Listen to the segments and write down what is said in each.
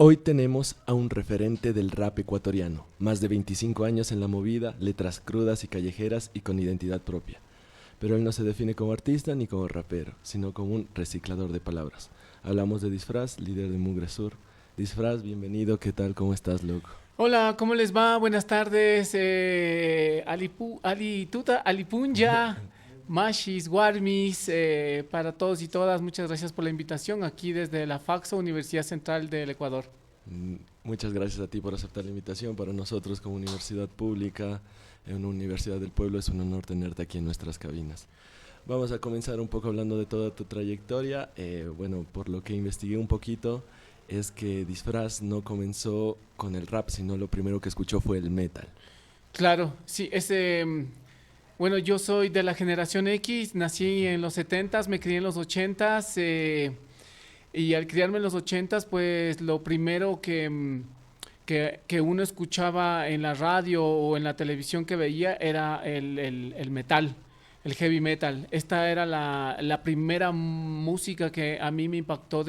Hoy tenemos a un referente del rap ecuatoriano, más de 25 años en la movida, letras crudas y callejeras y con identidad propia. Pero él no se define como artista ni como rapero, sino como un reciclador de palabras. Hablamos de Disfraz, líder de Mugre Sur. Disfraz, bienvenido, ¿qué tal? ¿Cómo estás, loco? Hola, ¿cómo les va? Buenas tardes. Tuta, Alipunya, Mashis, Warmis, para todos y todas, muchas gracias por la invitación aquí desde la FAXO, Universidad Central del Ecuador. Muchas gracias a ti por aceptar la invitación. Para nosotros como universidad pública, en una universidad del pueblo, es un honor tenerte aquí en nuestras cabinas. Vamos a comenzar un poco hablando de toda tu trayectoria. Bueno, por lo que investigué un poquito, es que Disfraz no comenzó con el rap, sino lo primero que escuchó fue el metal. Claro, sí, bueno, yo soy de la generación X, nací en los 70s, me crié en los 80s, y al criarme en los 80s, pues lo primero que uno escuchaba en la radio o en la televisión que veía era el metal, el heavy metal. Esta era la primera música que a mí me impactó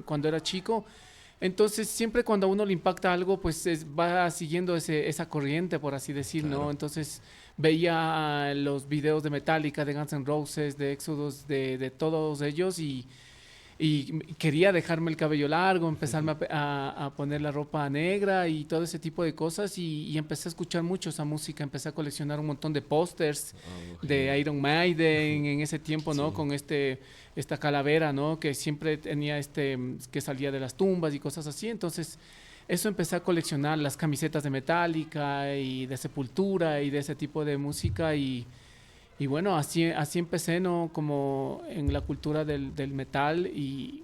cuando era chico. Entonces, siempre cuando a uno le impacta algo, pues va siguiendo esa corriente, por así decir, ¿no? Claro. Entonces, veía los videos de Metallica, de Guns N' Roses, de Exodus, de todos ellos y quería dejarme el cabello largo, empezarme a poner la ropa negra y todo ese tipo de cosas y empecé a escuchar mucho esa música, empecé a coleccionar un montón de pósters Oh, genial. de Iron Maiden en ese tiempo, ¿no? Sí, Con esta calavera, ¿no? Que siempre tenía que salía de las tumbas y cosas así, entonces eso empecé a coleccionar las camisetas de Metallica y de Sepultura y de ese tipo de música y bueno, así empecé, ¿no? Como en la cultura del metal y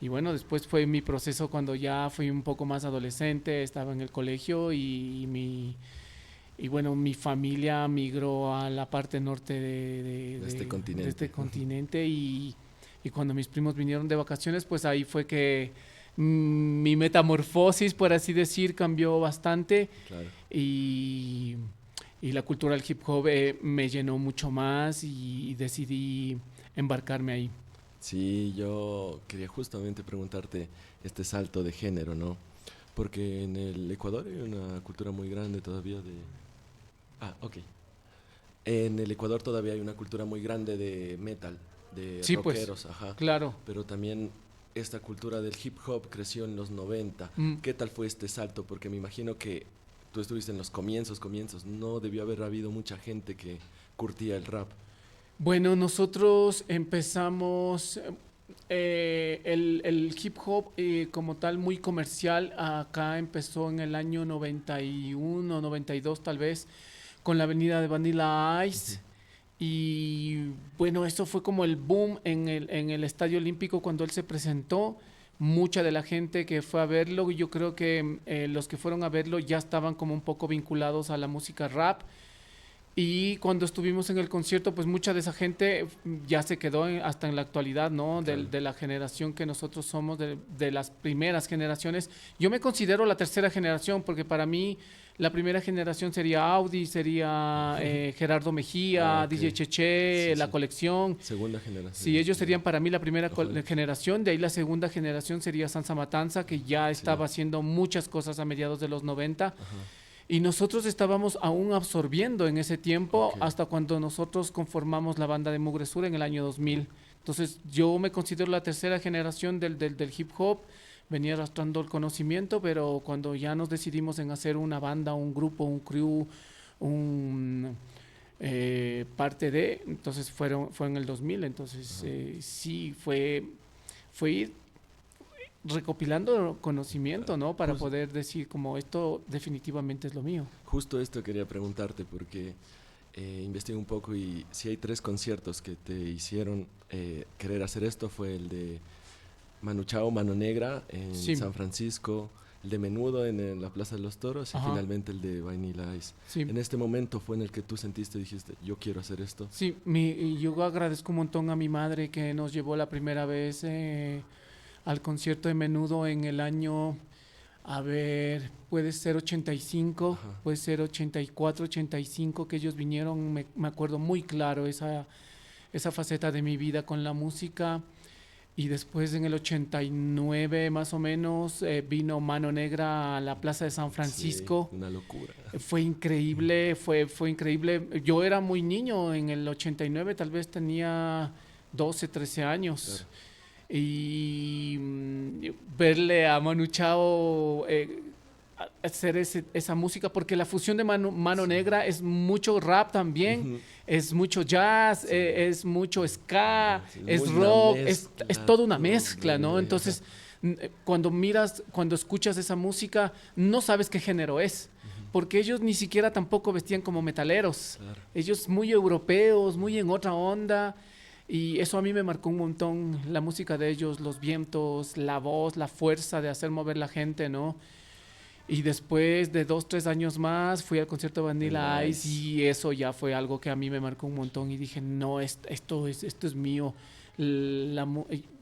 bueno, después fue mi proceso cuando ya fui un poco más adolescente, estaba en el colegio y bueno, mi familia migró a la parte norte de este de este continente. continente y cuando mis primos vinieron de vacaciones, pues ahí fue que mi metamorfosis, por así decir, cambió bastante Claro. y, y la cultura del hip hop me llenó mucho más y decidí embarcarme ahí. Sí, yo quería justamente preguntarte este salto de género, ¿no? Porque en el Ecuador hay una cultura muy grande todavía de... Ah, ok. En el Ecuador todavía hay una cultura muy grande de metal, de Sí, pues, rockeros, ajá. claro. Pero también esta cultura del hip hop creció en los 90. Mm. ¿Qué tal fue este salto? Porque me imagino que tú estuviste en los comienzos. No debió haber habido mucha gente que curtía el rap. Bueno, nosotros empezamos el hip hop como tal muy comercial. Acá empezó en el año 91, 92 tal vez, con la venida de Vanilla Ujú. Ice. Y bueno, eso fue como el boom en el Estadio Olímpico cuando él se presentó. Mucha de la gente que fue a verlo, yo creo que los que fueron a verlo ya estaban como un poco vinculados a la música rap. Y cuando estuvimos en el concierto, pues mucha de esa gente ya se quedó hasta en la actualidad, ¿no? Claro. De la generación que nosotros somos, de las primeras generaciones. Yo me considero la tercera generación porque para mí la primera generación sería Audi, sería Gerardo Ah, Mejía, ok. DJ Cheche, Sí, La sí. Colección. Segunda Sí, generación. ellos Ya. serían para mí la primera Ojalá. generación, de ahí la segunda generación sería Sansa Matanza, que ya Sí. estaba haciendo muchas cosas a mediados de los 90. Ajá. Y nosotros estábamos aún absorbiendo en ese Ok. tiempo hasta cuando nosotros conformamos la banda de Mugre Sur en el año 2000. Entonces yo me considero la tercera generación del hip hop, venía arrastrando el conocimiento, pero cuando ya nos decidimos en hacer una banda, un grupo, un crew, un parte de, entonces fue en el 2000, entonces Ajá. sí, fue ir recopilando Claro. conocimiento, ¿no? Para poder decir como esto definitivamente es lo mío. Justo esto quería preguntarte porque investigué un poco y si hay tres conciertos que te hicieron querer hacer esto fue el de Manu Chao, Mano Negra en Sí, San Francisco, el de Menudo en la Plaza de los Toros y ajá, finalmente el de Vanilla Ice. sí. En este momento fue en el que tú sentiste y dijiste, yo quiero hacer esto. Sí, y yo agradezco un montón a mi madre que nos llevó la primera vez al concierto de Menudo en el año, a ver, puede ser 85, Ajá. puede ser 84, 85 que ellos vinieron, me acuerdo muy claro esa faceta de mi vida con la música. Y después en el 89 más o menos vino Mano Negra a la Plaza de San Francisco. Sí, una locura. Fue increíble, fue increíble. Yo era muy niño en el 89, tal vez tenía 12, 13 años. Claro. Y verle a Manu Chao hacer esa música, porque la fusión de Mano Sí. Negra es mucho rap también, Ujú. es mucho jazz, Sí. Es mucho ska, Sí, es muy una rock, mezcla, es toda una todo mezcla, ¿no? viene de- Entonces, cuando escuchas esa música, no sabes qué género es, porque ellos ni siquiera tampoco vestían como metaleros, Claro. ellos muy europeos, muy en otra onda. Y eso a mí me marcó un montón, la música de ellos, los vientos, la voz, la fuerza de hacer mover la gente, ¿no? Y después de 2, 3 años más fui al concierto de Vanilla Ice Nice. y eso ya fue algo que a mí me marcó un montón y dije, no, esto es mío.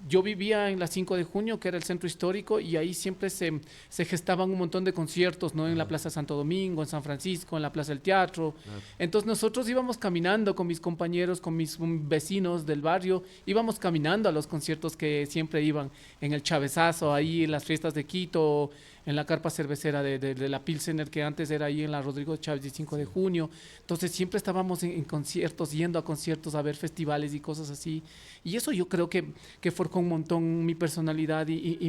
Yo vivía en la 5 de junio, que era el centro histórico, y ahí siempre se gestaban un montón de conciertos, ¿no? En la Ajá. Plaza Santo Domingo, en San Francisco, en la Plaza del Teatro. Claro. Entonces nosotros íbamos caminando con mis compañeros, con mis vecinos del barrio, íbamos caminando a los conciertos que siempre iban en el Chavezazo, ahí en las fiestas de Quito, en la carpa cervecera de la Pilsener, que antes era ahí en la Rodrigo Chávez 15 de junio. Entonces siempre estábamos en conciertos, yendo a conciertos, a ver festivales y cosas así. Y eso yo creo que forjó un montón mi personalidad y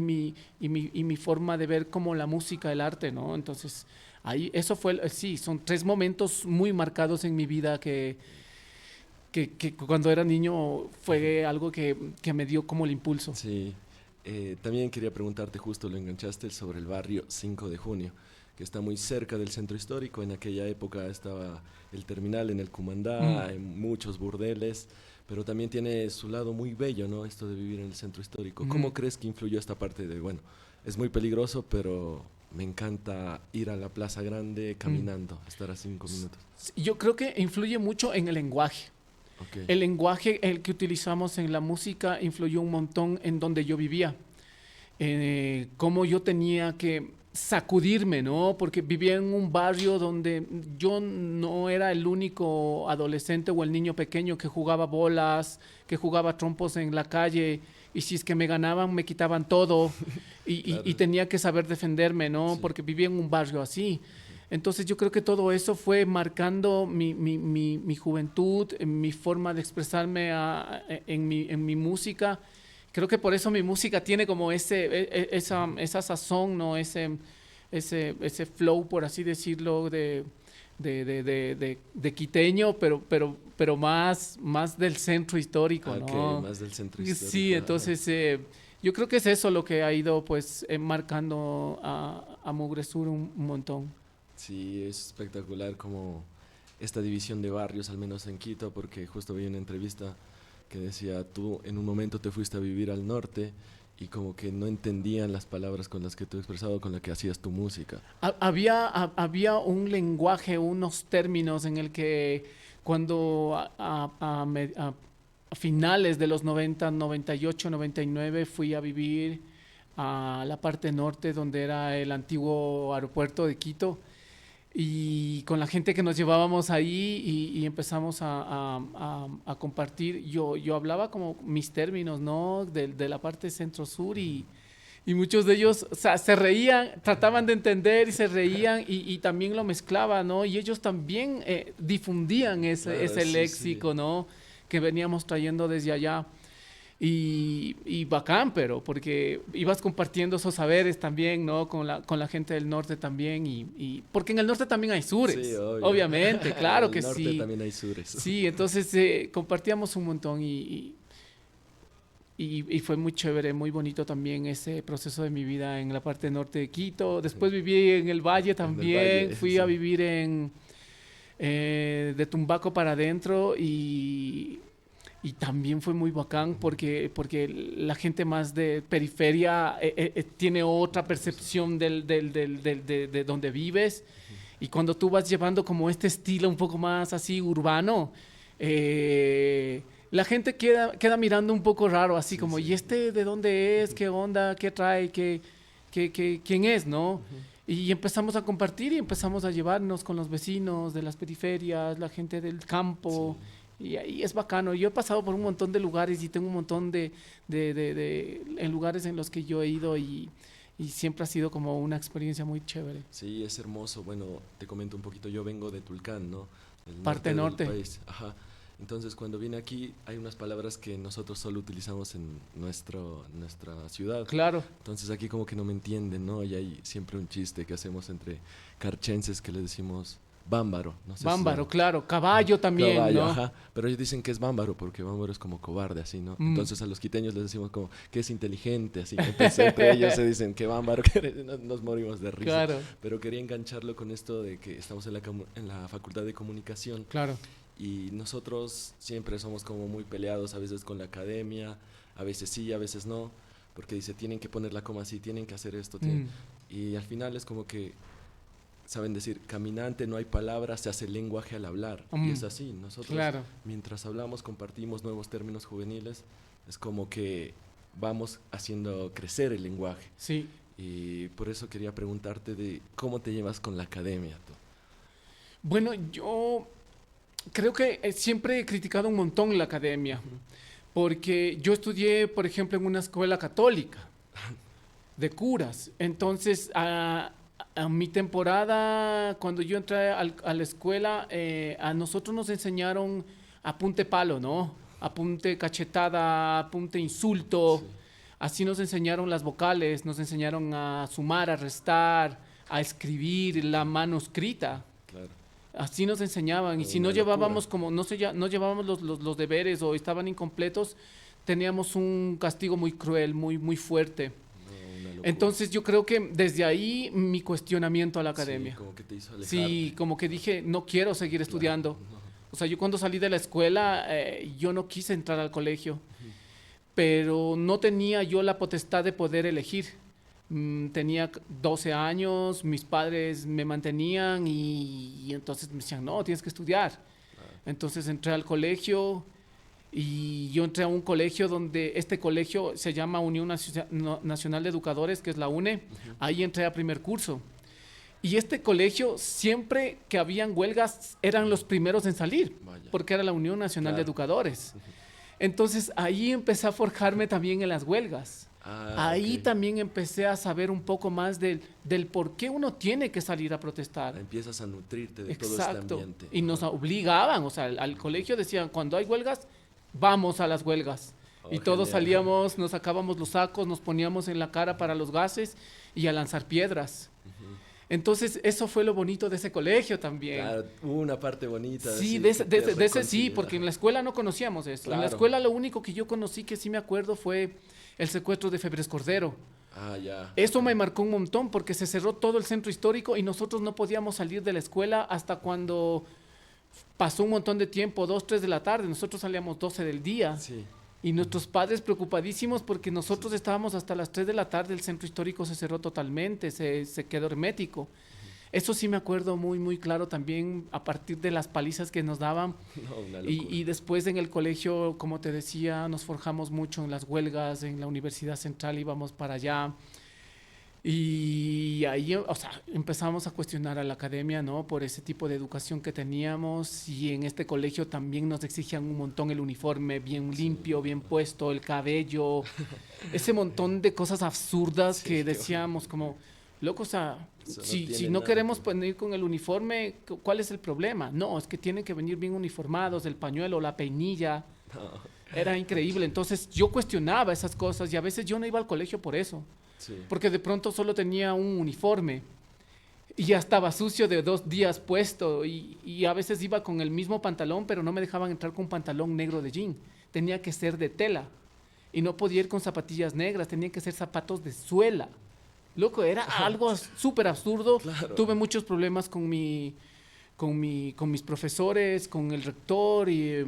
mi forma de ver como la música, el arte, ¿no? Entonces, ahí, eso fue, sí, son 3 momentos muy marcados en mi vida que cuando era niño fue algo que me dio como el impulso. Sí. También quería preguntarte, justo lo enganchaste, sobre el barrio 5 de junio, que está muy cerca del centro histórico. En aquella época estaba el terminal en el Mm. Cumandá, hay muchos burdeles, pero también tiene su lado muy bello, ¿no? Esto de vivir en el centro histórico. ¿Cómo Ujú. crees que influyó esta parte de, bueno, es muy peligroso, pero me encanta ir a la Plaza Grande caminando, estar a 5 minutos? Yo creo que influye mucho en el lenguaje. Ok. El lenguaje el que utilizamos en la música influyó un montón en donde yo vivía. Cómo yo tenía que sacudirme, ¿no? Porque vivía en un barrio donde yo no era el único adolescente o el niño pequeño que jugaba bolas, que jugaba trompos en la calle, y si es que me ganaban, me quitaban todo, Claro. y tenía que saber defenderme, ¿no? Sí. Porque vivía en un barrio así. Entonces yo creo que todo eso fue marcando mi juventud, mi forma de expresarme en mi música. Creo que por eso mi música tiene como esa sazón, ¿no? Ese flow, por así decirlo, de quiteño, pero más del centro histórico, Ah, ok, ¿no? más del centro Sí, histórico. Ajá. entonces yo creo que es eso lo que ha ido pues marcando a Mugre Sur un montón. Sí, es espectacular como esta división de barrios, al menos en Quito, porque justo vi una entrevista que decía, tú en un momento te fuiste a vivir al norte y como que no entendían las palabras con las que tú expresabas, con las que hacías tu música. Había un lenguaje, unos términos en el que cuando a finales de los 90, 98, 99 fui a vivir a la parte norte donde era el antiguo aeropuerto de Quito y con la gente que nos llevábamos ahí y empezamos a compartir, yo hablaba como mis términos, ¿no? De la parte centro-sur y muchos de ellos, o sea, se reían, trataban de entender y se reían y también lo mezclaban, ¿no? Y ellos también difundían Claro, ese sí, sí. léxico, ¿no? Que veníamos trayendo desde allá. Y bacán, pero porque ibas compartiendo esos saberes también, ¿no? Con la gente del norte también. Porque en el norte también hay Sí, sures, obvio. obviamente, En claro el que norte sí. también hay sures. Sí, entonces compartíamos un montón y fue muy chévere, muy bonito también ese proceso de mi vida en la parte norte de Quito. Después viví en el Valle En el también, valle, fui sí. a vivir de Tumbaco para adentro y también fue muy bacán porque la gente más de periferia tiene otra percepción de donde vives. Y cuando tú vas llevando como este estilo un poco más así urbano, la gente queda mirando un poco raro, así Sí, como, sí. ¿y este de dónde es? ¿Qué onda? ¿Qué trae? ¿Quién es? ¿no? Ujú. Y empezamos a compartir y empezamos a llevarnos con los vecinos de las periferias, la gente del campo. Sí. Y ahí es bacano. Yo he pasado por un montón de lugares y tengo un montón en lugares en los que yo he ido y siempre ha sido como una experiencia muy chévere. Sí, es hermoso. Bueno, te comento un poquito, yo vengo de Tulcán, ¿no? Del Parte norte. del país. Ajá. Entonces, cuando vine aquí, hay unas palabras que nosotros solo utilizamos en nuestra ciudad. Claro. Entonces, aquí como que no me entienden, ¿no? Y hay siempre un chiste que hacemos entre carchenses que le decimos bámbaro. No sé Bámbaro, si claro. Caballo también, caballo, ¿no? ajá. Pero ellos dicen que es bámbaro porque bámbaro es como cobarde, así, ¿no? Entonces, a los quiteños les decimos como que es inteligente, así. Entonces, entre ellos se dicen que bámbaro, que nos morimos de risa. Claro. Pero quería engancharlo con esto de que estamos en en la Facultad de Comunicación. Claro. Y nosotros siempre somos como muy peleados, a veces con la academia, a veces sí, a veces no, porque dice, tienen que poner la coma así, tienen que hacer esto. Y al final es como que, saben decir, caminante, no hay palabras, se hace lenguaje al hablar. Y es así, nosotros Claro. mientras hablamos, compartimos nuevos términos juveniles, es como que vamos haciendo crecer el lenguaje. Sí. Y por eso quería preguntarte de cómo te llevas con la academia, tú. Bueno, yo creo que siempre he criticado un montón la academia, porque yo estudié, por ejemplo, en una escuela católica de curas. Entonces, a mi temporada, cuando yo entré a la escuela, a nosotros nos enseñaron apunte palo, ¿no? Apunte cachetada, apunte insulto. Sí. Así nos enseñaron las vocales, nos enseñaron a sumar, a restar, a escribir la manuscrita. Claro. Así nos enseñaban. Y si no Una llevábamos locura. como, no llevábamos los deberes o estaban incompletos, teníamos un castigo muy cruel, muy fuerte. No, una locura. Entonces yo creo que desde ahí mi cuestionamiento a la academia. Sí, como que te hizo alejarte. Sí, como que dije, no quiero seguir estudiando. Claro, no. O sea, yo cuando salí de la escuela, yo no quise entrar al colegio, pero no tenía yo la potestad de poder elegir. Tenía 12 años, mis padres me mantenían y entonces me decían, no, tienes que estudiar. Entonces entré al colegio y yo entré a un colegio donde este colegio se llama Unión Nacional de Educadores, que es la UNE. Ahí entré a primer curso. Y este colegio, siempre que habían huelgas, eran los primeros en salir, Vaya. porque era la Unión Nacional de Claro. Educadores. Entonces ahí empecé a forjarme también en las huelgas. Ahí Ok. también empecé a saber un poco más del por qué uno tiene que salir a protestar. Empiezas a nutrirte de todo este Exacto. ambiente. Y nos obligaban, o sea, al colegio decían, cuando hay huelgas, vamos a las huelgas. Oh, Y todos genial. salíamos, nos sacábamos los sacos, nos poníamos en la cara para los gases y a lanzar piedras. Entonces, eso fue lo bonito de ese colegio también. Claro, hubo una parte bonita. Sí, así, de ese que te sí, reconcilia. porque en la escuela no conocíamos eso. En la Claro. escuela lo único que yo conocí, que sí me acuerdo, fue el secuestro de Febres Cordero. Ah, ya. Eso me marcó un montón porque se cerró todo el centro histórico y nosotros no podíamos salir de la escuela hasta cuando pasó un montón de tiempo, 2, 3 de la tarde. Nosotros salíamos 12 del día. Sí. Y nuestros padres preocupadísimos porque nosotros estábamos hasta las 3 de la tarde, el centro histórico se cerró totalmente, se quedó hermético. Eso sí me acuerdo muy claro también a partir de las palizas que nos daban. No, una locura. Y después en el colegio, como te decía, nos forjamos mucho en las huelgas, en la Universidad Central íbamos para allá. Y ahí, o sea, empezamos a cuestionar a la academia, ¿no? Por ese tipo de educación que teníamos. Y en este colegio también nos exigían un montón el uniforme bien limpio, bien puesto, el cabello. Ese montón de cosas absurdas Sí, que qué decíamos como, loco, o sea, Eso no si tiene no nada queremos que ver. venir con el uniforme, ¿cuál es el problema? No, es que tienen que venir bien uniformados, el pañuelo, la peinilla. No, Era increíble. Entonces yo cuestionaba esas cosas y a veces yo no iba al colegio por eso. sí. Porque de pronto solo tenía un uniforme y ya estaba sucio de 2 días puesto y a veces iba con el mismo pantalón, pero no me dejaban entrar con un pantalón negro de jean. Tenía que ser de tela y no podía ir con zapatillas negras, tenían que ser zapatos de suela. Loco, era algo súper absurdo. Claro. Tuve muchos problemas con mis profesores, con el rector y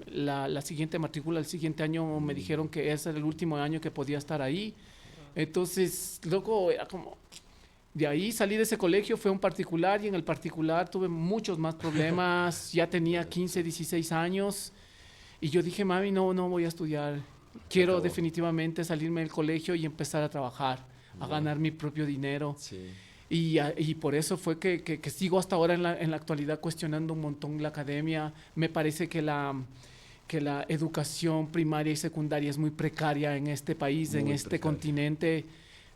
la siguiente matrícula, el siguiente año me dijeron que ese era el último año que podía estar ahí. Entonces, loco, era como... De ahí salí de ese colegio, fue un particular y en el particular tuve muchos más problemas. Ya tenía 15, 16 años y yo dije, mami, no voy a estudiar. Quiero definitivamente salirme del colegio y empezar a trabajar, a ganar mi propio dinero. Sí. Y por eso fue que sigo hasta ahora en la actualidad cuestionando un montón la academia. Me parece que la educación primaria y secundaria es muy precaria en este país, en Muy este precaria. continente,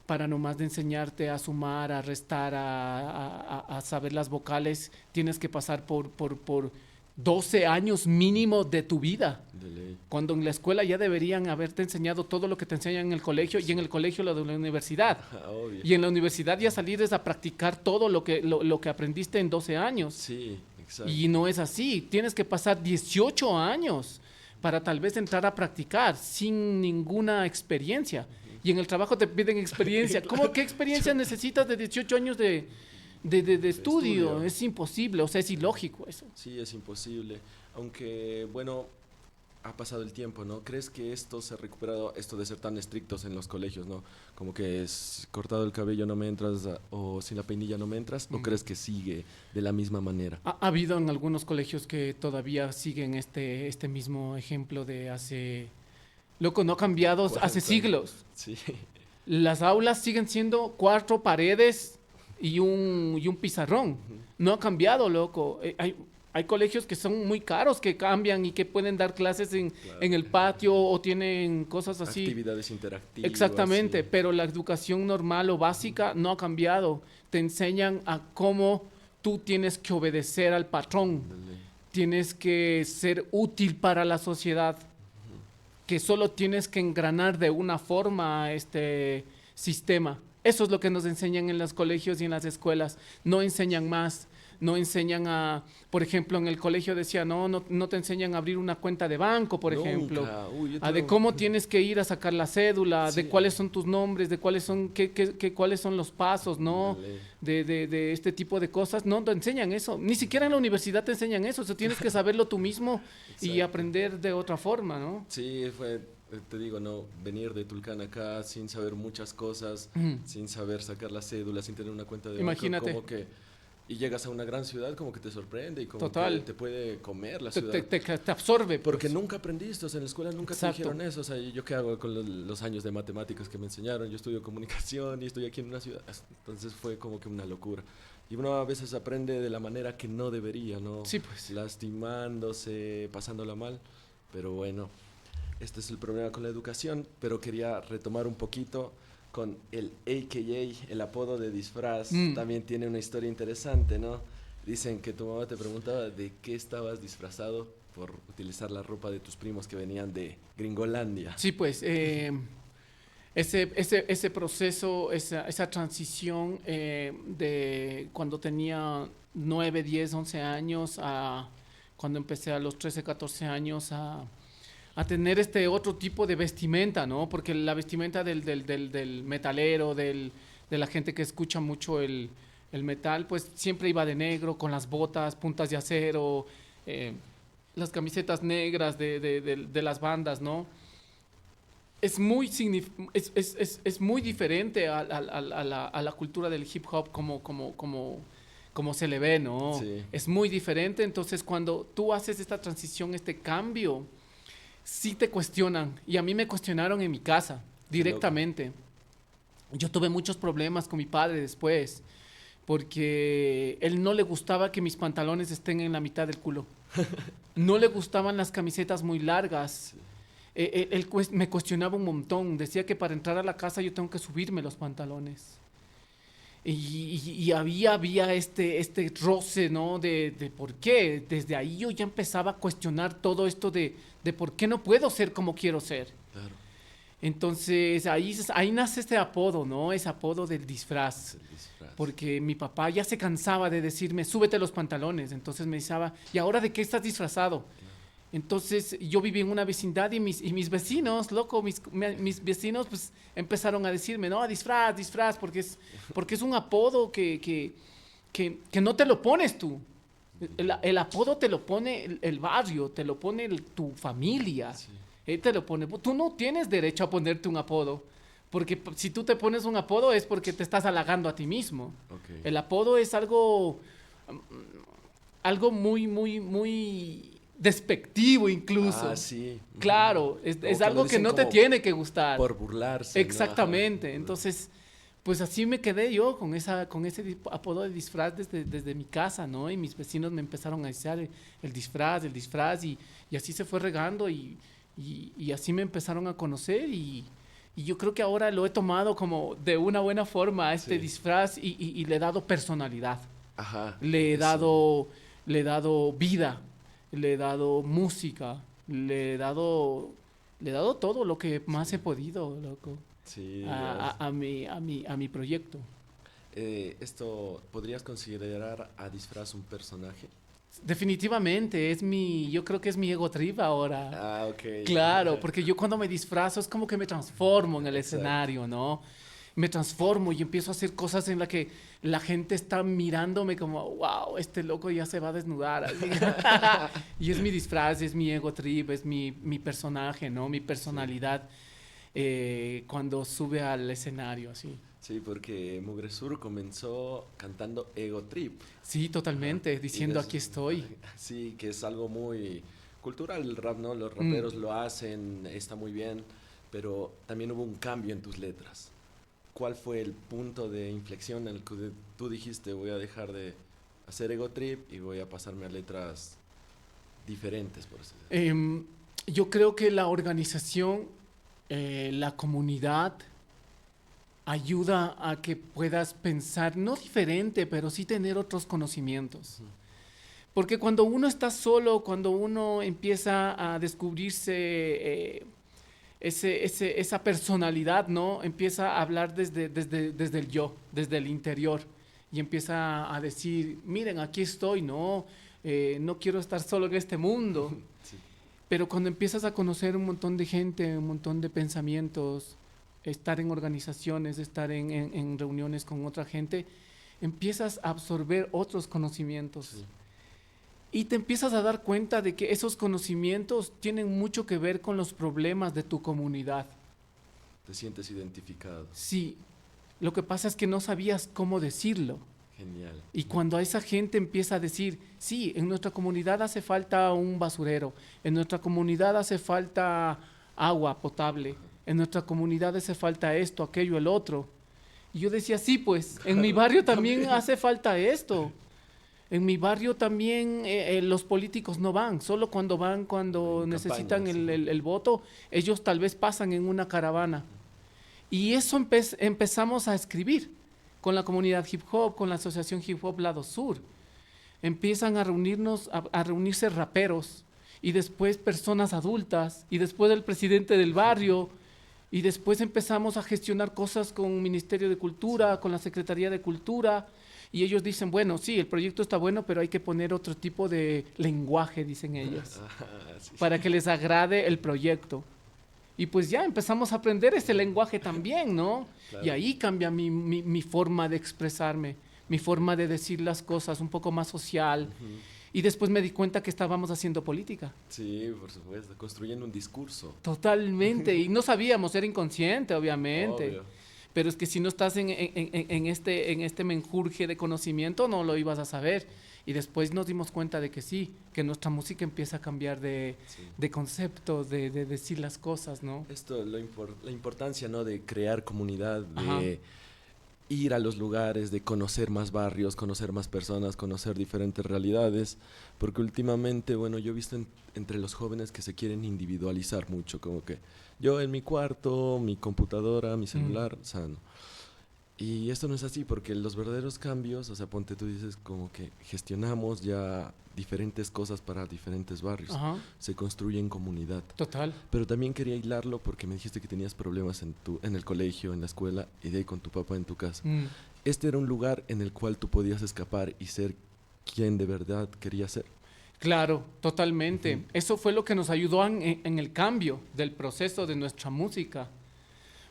para nomás de enseñarte a sumar, a restar, a saber las vocales, tienes que pasar por 12 años mínimo de tu vida. De ley. Cuando en la escuela ya deberían haberte enseñado todo lo que te enseñan en el colegio y en el colegio lo de la universidad. Obvio. Y en la universidad ya salir es a practicar todo lo que aprendiste en 12 años. Sí, exacto. Y no es así. Tienes que pasar 18 años para tal vez entrar a practicar sin ninguna experiencia. Y en el trabajo te piden experiencia. ¿Cómo qué experiencia necesitas de 18 años de estudio? Es imposible, o sea, es ilógico eso. Sí, es imposible. Aunque, bueno, ha pasado el tiempo, ¿no? ¿Crees que esto se ha recuperado, esto de ser tan estrictos en los colegios, ¿no? Como que es cortado el cabello no me entras o sin la peinilla no me entras, ¿o crees que sigue de la misma manera? Ha habido en algunos colegios que todavía siguen este mismo ejemplo de hace... Loco, no ha cambiado 40 hace años. siglos. Sí, Las aulas siguen siendo 4 paredes y un pizarrón. No ha cambiado, loco. Hay colegios que son muy caros, que cambian y que pueden dar clases claro. en el patio o tienen cosas así. Actividades interactivas. Exactamente, sí. pero la educación normal o básica no ha cambiado. Te enseñan a cómo tú tienes que obedecer al patrón, De ley. tienes que ser útil para la sociedad, que solo tienes que engranar de una forma a este sistema. Eso es lo que nos enseñan en los colegios y en las escuelas. No enseñan más. No enseñan a, por ejemplo, en el colegio decía, no te enseñan a abrir una cuenta de banco, por Nunca. ejemplo. Uy, yo A de tengo- cómo tienes que ir a sacar la cédula, Sí. de cuáles son tus nombres, de cuáles son, cuáles son los pasos, ¿no? De ley. De este tipo de cosas. No te enseñan eso. Ni siquiera en la universidad te enseñan eso. O sea, tienes que saberlo tú mismo y Exacto. aprender de otra forma, ¿no? Sí, fue, te digo, no, venir de Tulcán acá sin saber muchas cosas, Ujú. sin saber sacar la cédula, sin tener una cuenta de Imagínate. banco, como que, y llegas a una gran ciudad, como que te sorprende y como Total. que te puede comer la Te, ciudad. te absorbe. Porque pues. nunca aprendiste, o sea, en la escuela nunca Exacto. te dijeron eso, o sea, ¿yo qué hago con los años de matemáticas que me enseñaron? Yo estudio comunicación y estoy aquí en una ciudad, entonces fue como que una locura. Y uno a veces aprende de la manera que no debería, ¿no? Sí, pues. Lastimándose, pasándola mal, pero bueno, este es el problema con la educación, pero quería retomar un poquito con el AKA, el apodo de disfraz, también tiene una historia interesante, ¿no? Dicen que tu mamá te preguntaba de qué estabas disfrazado por utilizar la ropa de tus primos que venían de Gringolandia. Sí, pues. Ese proceso, esa transición de cuando tenía 9, 10, 11 años a cuando empecé a los 13, 14 años a tener este otro tipo de vestimenta, ¿no? Porque la vestimenta del metalero, de la gente que escucha mucho el metal, pues siempre iba de negro, con las botas, puntas de acero, las camisetas negras de las bandas, ¿no? Es muy, es muy diferente a la cultura del hip hop como se le ve, ¿no? Sí. Es muy diferente, entonces cuando tú haces esta transición, este cambio, sí te cuestionan. Y a mí me cuestionaron en mi casa, directamente. Yo tuve muchos problemas con mi padre después, porque él no le gustaba que mis pantalones estén en la mitad del culo. No le gustaban las camisetas muy largas. Él me cuestionaba un montón. Decía que para entrar a la casa yo tengo que subirme los pantalones. Y había este roce, ¿no? De por qué. Desde ahí yo ya empezaba a cuestionar todo esto de por qué no puedo ser como quiero ser. Claro. Entonces ahí nace este apodo, ¿no? Ese apodo del disfraz. El disfraz. Porque mi papá ya se cansaba de decirme, súbete los pantalones. Entonces me decía, ¿y ahora de qué estás disfrazado? Entonces yo vivía en una vecindad y mis vecinos, loco, mis vecinos pues empezaron a decirme, no, disfraz, porque es un apodo que no te lo pones tú. El apodo te lo pone el barrio, te lo pone tu familia, Sí. te lo pone. Tú no tienes derecho a ponerte un apodo, porque si tú te pones un apodo es porque te estás halagando a ti mismo. Okay. El apodo es algo muy, muy, muy despectivo incluso. Ah, sí. Claro, es Como algo lo que dicen no te como tiene que gustar. por burlarse. ¿no? Exactamente. Ajá. Entonces, Pues así me quedé yo con ese apodo de disfraz desde mi casa, ¿no? Y mis vecinos me empezaron a decir el disfraz, y así se fue regando y así me empezaron a conocer y yo creo que ahora lo he tomado como de una buena forma a este disfraz y le he dado personalidad. Ajá. Le he Eso. dado vida, le he dado música, le he dado todo lo que más he Sí. podido, loco, Sí, a mi proyecto. esto, ¿podrías considerar a disfraz un personaje? Definitivamente, yo creo que es mi ego trip ahora. Ah, ok. Claro, porque yo cuando me disfrazo es como que me transformo en el Exacto. escenario, ¿no? Me transformo y empiezo a hacer cosas en las que la gente está mirándome como, wow, este loco ya se va a desnudar, así. Y es mi disfraz, es mi ego trip, es mi personaje, ¿no? Mi Sí. personalidad cuando sube al escenario, así. Sí, porque Mugre Sur comenzó cantando Ego Trip. Sí, Ajá. totalmente, Y diciendo aquí estoy. sí, que es algo muy cultural el rap, ¿no? Los Mm. raperos lo hacen, está muy bien, pero también hubo un cambio en tus letras. ¿Cuál fue el punto de inflexión en el que tú dijiste voy a dejar de hacer Ego Trip y voy a pasarme a letras diferentes, por así decirlo? Yo creo que la organización, la comunidad, ayuda a que puedas pensar, no diferente, pero sí tener otros conocimientos. Ujú. Porque cuando uno está solo, cuando uno empieza a descubrirse esa personalidad, ¿no? Empieza a hablar desde el yo, desde el interior. Y empieza a decir, miren, aquí estoy, ¿no? No quiero estar solo en este mundo. Sí, Pero cuando empiezas a conocer un montón de gente, un montón de pensamientos, estar en organizaciones, estar en reuniones con otra gente, empiezas a absorber otros conocimientos sí, y te empiezas a dar cuenta de que esos conocimientos tienen mucho que ver con los problemas de tu comunidad. te sientes identificado. Sí, lo que pasa es que no sabías cómo decirlo. Genial. Y cuando a esa gente empieza a decir, sí, en nuestra comunidad hace falta un basurero, en nuestra comunidad hace falta agua potable, en nuestra comunidad hace falta esto, aquello, el otro. Y yo decía, sí, pues, en mi Claro, barrio también también. hace falta esto. En mi barrio también los políticos no van, solo cuando En necesitan campaña, sí. el voto, ellos tal vez pasan en una caravana. Y eso empezamos a escribir con la comunidad hip hop, con la asociación hip hop Lado Sur. Empiezan a reunirnos, a reunirse raperos y después personas adultas y después el presidente del barrio y después empezamos a gestionar cosas con el Ministerio de Sí. Cultura, con la Secretaría de Cultura y ellos dicen, bueno, sí, el proyecto está bueno, pero hay que poner otro tipo de lenguaje, dicen ellos, Ah, sí, para que les agrade el proyecto. Y pues ya empezamos a aprender ese lenguaje también, ¿no? Y claro. ahí cambia mi forma de expresarme, mi forma de decir las cosas un poco más social. Ujú. Y después me di cuenta que estábamos haciendo política. Sí, por supuesto, construyendo un discurso. Totalmente. Y no sabíamos, era inconsciente, obviamente. Obvio. Pero es que si no estás en este menjurje de conocimiento, no lo ibas a saber. Y después nos dimos cuenta de que sí, que nuestra música empieza a cambiar Sí. de conceptos, de decir las cosas, ¿no? Esto, la importancia, ¿no? De crear comunidad, Ajá. de ir a los lugares, de conocer más barrios, conocer más personas, conocer diferentes realidades, porque últimamente, bueno, yo he visto entre los jóvenes que se quieren individualizar mucho, como que yo en mi cuarto, mi computadora, mi Mm. celular, sano. Y esto no es así, porque los verdaderos cambios, o sea, ponte tú dices como que gestionamos ya diferentes cosas para diferentes barrios, Ajá. se construye en comunidad. Total. Pero también quería hilarlo porque me dijiste que tenías problemas en el colegio, en la escuela y de ahí con tu papá en tu casa. Mm. Este era un lugar en el cual tú podías escapar y ser quien de verdad querías ser. Claro, totalmente. Ujú. Eso fue lo que nos ayudó en el cambio del proceso de nuestra música.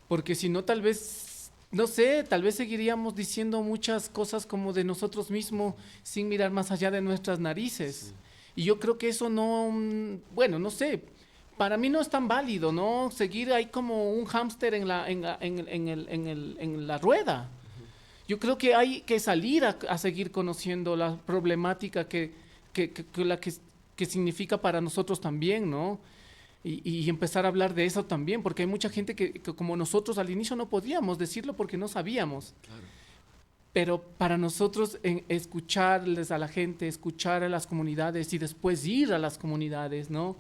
Porque si no, tal vez, no sé, tal vez seguiríamos diciendo muchas cosas como de nosotros mismos sin mirar más allá de nuestras Sí, narices. Y yo creo que eso no, bueno, no sé, para mí no es tan válido, ¿no? Seguir ahí como un hámster en la rueda. Yo creo que hay que salir a seguir conociendo la problemática que significa para nosotros también, ¿no? y empezar a hablar de eso también, porque hay mucha gente que como nosotros al inicio no podíamos decirlo porque no sabíamos. Claro. Pero para nosotros escucharles a la gente, escuchar a las comunidades y después ir a las comunidades, ¿no?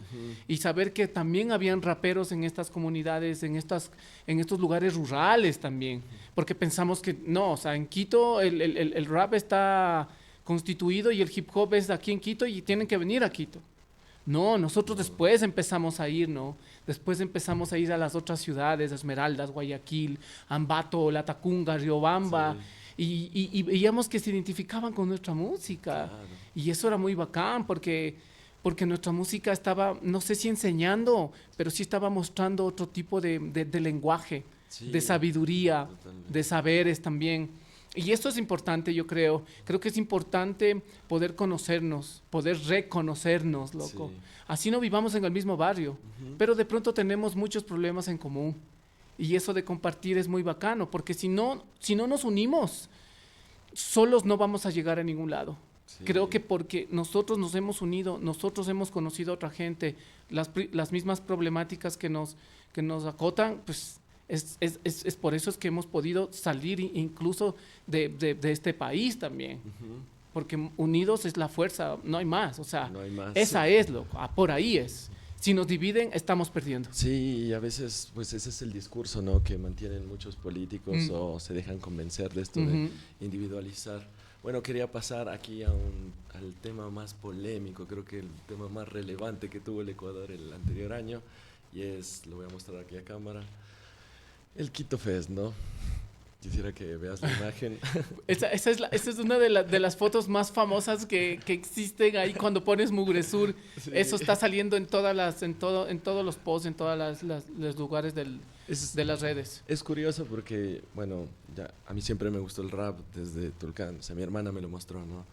Y saber que también habían raperos en estas comunidades, en estos lugares rurales también. Porque pensamos que no, o sea, en Quito el rap está constituido y el hip hop es aquí en Quito y tienen que venir a Quito. No, nosotros después empezamos a ir, ¿no? Después empezamos a ir a las otras ciudades, Esmeraldas, Guayaquil, Ambato, Latacunga, Riobamba. Sí. Y veíamos que se identificaban con nuestra música. Claro. Y eso era muy bacán porque nuestra música estaba, no sé si enseñando, pero sí estaba mostrando otro tipo de lenguaje, Sí, de sabiduría, totalmente. de saberes también. Y esto es importante, yo creo. Creo que es importante poder conocernos, poder reconocernos, loco. Sí. Así no vivamos en el mismo barrio, pero de pronto tenemos muchos problemas en común. Y eso de compartir es muy bacano, porque si no nos unimos, solos no vamos a llegar a ningún lado. Sí. Creo que porque nosotros nos hemos unido, nosotros hemos conocido a otra gente, las mismas problemáticas que nos acotan, pues es por eso es que hemos podido salir incluso de este país también. Porque unidos es la fuerza, no hay más. O sea, No hay más. esa es, loco, por ahí es. Si nos dividen, estamos perdiendo. Sí, y a veces, pues ese es el discurso, ¿no? Que mantienen muchos políticos o se dejan convencer de esto de individualizar. Bueno, quería pasar aquí al tema más polémico, creo que el tema más relevante que tuvo el Ecuador el anterior año, y lo voy a mostrar aquí a cámara, el Quito Fest, ¿no? Quisiera que veas la imagen. Esa es una de las fotos más famosas que existen ahí cuando pones Mugresur. Sí. Eso está saliendo en todos los posts, en todos los lugares de las redes. Es curioso porque, bueno, ya a mí siempre me gustó el rap desde Tulcán, o sea, mi hermana me lo mostró, ¿no?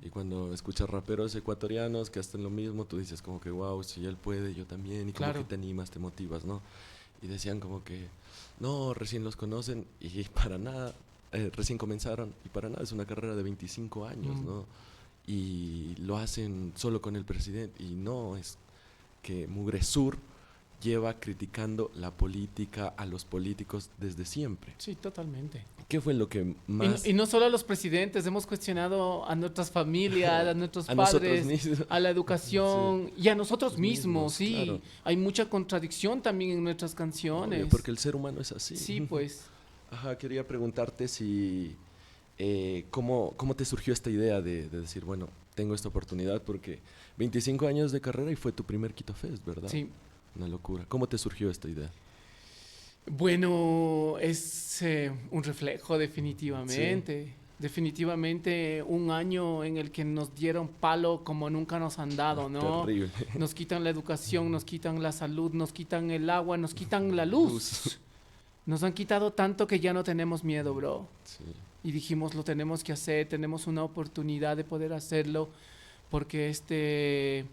Y cuando escuchas raperos ecuatorianos que hacen lo mismo, tú dices como que, wow, si él puede, yo también, y como Claro. que te animas, te motivas, ¿no? Y decían como que, no, recién los conocen y para nada, recién comenzaron y para nada es una carrera de 25 años, ¿no? Y lo hacen solo con el presidente y no, es que Mugresur lleva criticando la política a los políticos desde siempre. Sí, totalmente. ¿Qué fue lo que más... Y no solo a los presidentes, hemos cuestionado a nuestras familias, a nuestros A nosotros padres, mismos. a la educación y a nosotros mismos, sí. Claro. Hay mucha contradicción también en nuestras canciones. Obvio, porque el ser humano es así. Sí, pues. Ajá, quería preguntarte si... ¿cómo te surgió esta idea de decir, bueno, tengo esta oportunidad? Porque 25 años de carrera y fue tu primer Quito Fest, ¿verdad? Sí. Una locura. ¿Cómo te surgió esta idea? Bueno, es un reflejo definitivamente. Sí. Definitivamente un año en el que nos dieron palo como nunca nos han dado, ¿no? Terrible. Nos quitan la educación, nos quitan la salud, nos quitan el agua, nos quitan la luz. Nos han quitado tanto que ya no tenemos miedo, bro. Sí. Y dijimos, lo tenemos que hacer, tenemos una oportunidad de poder hacerlo, porque este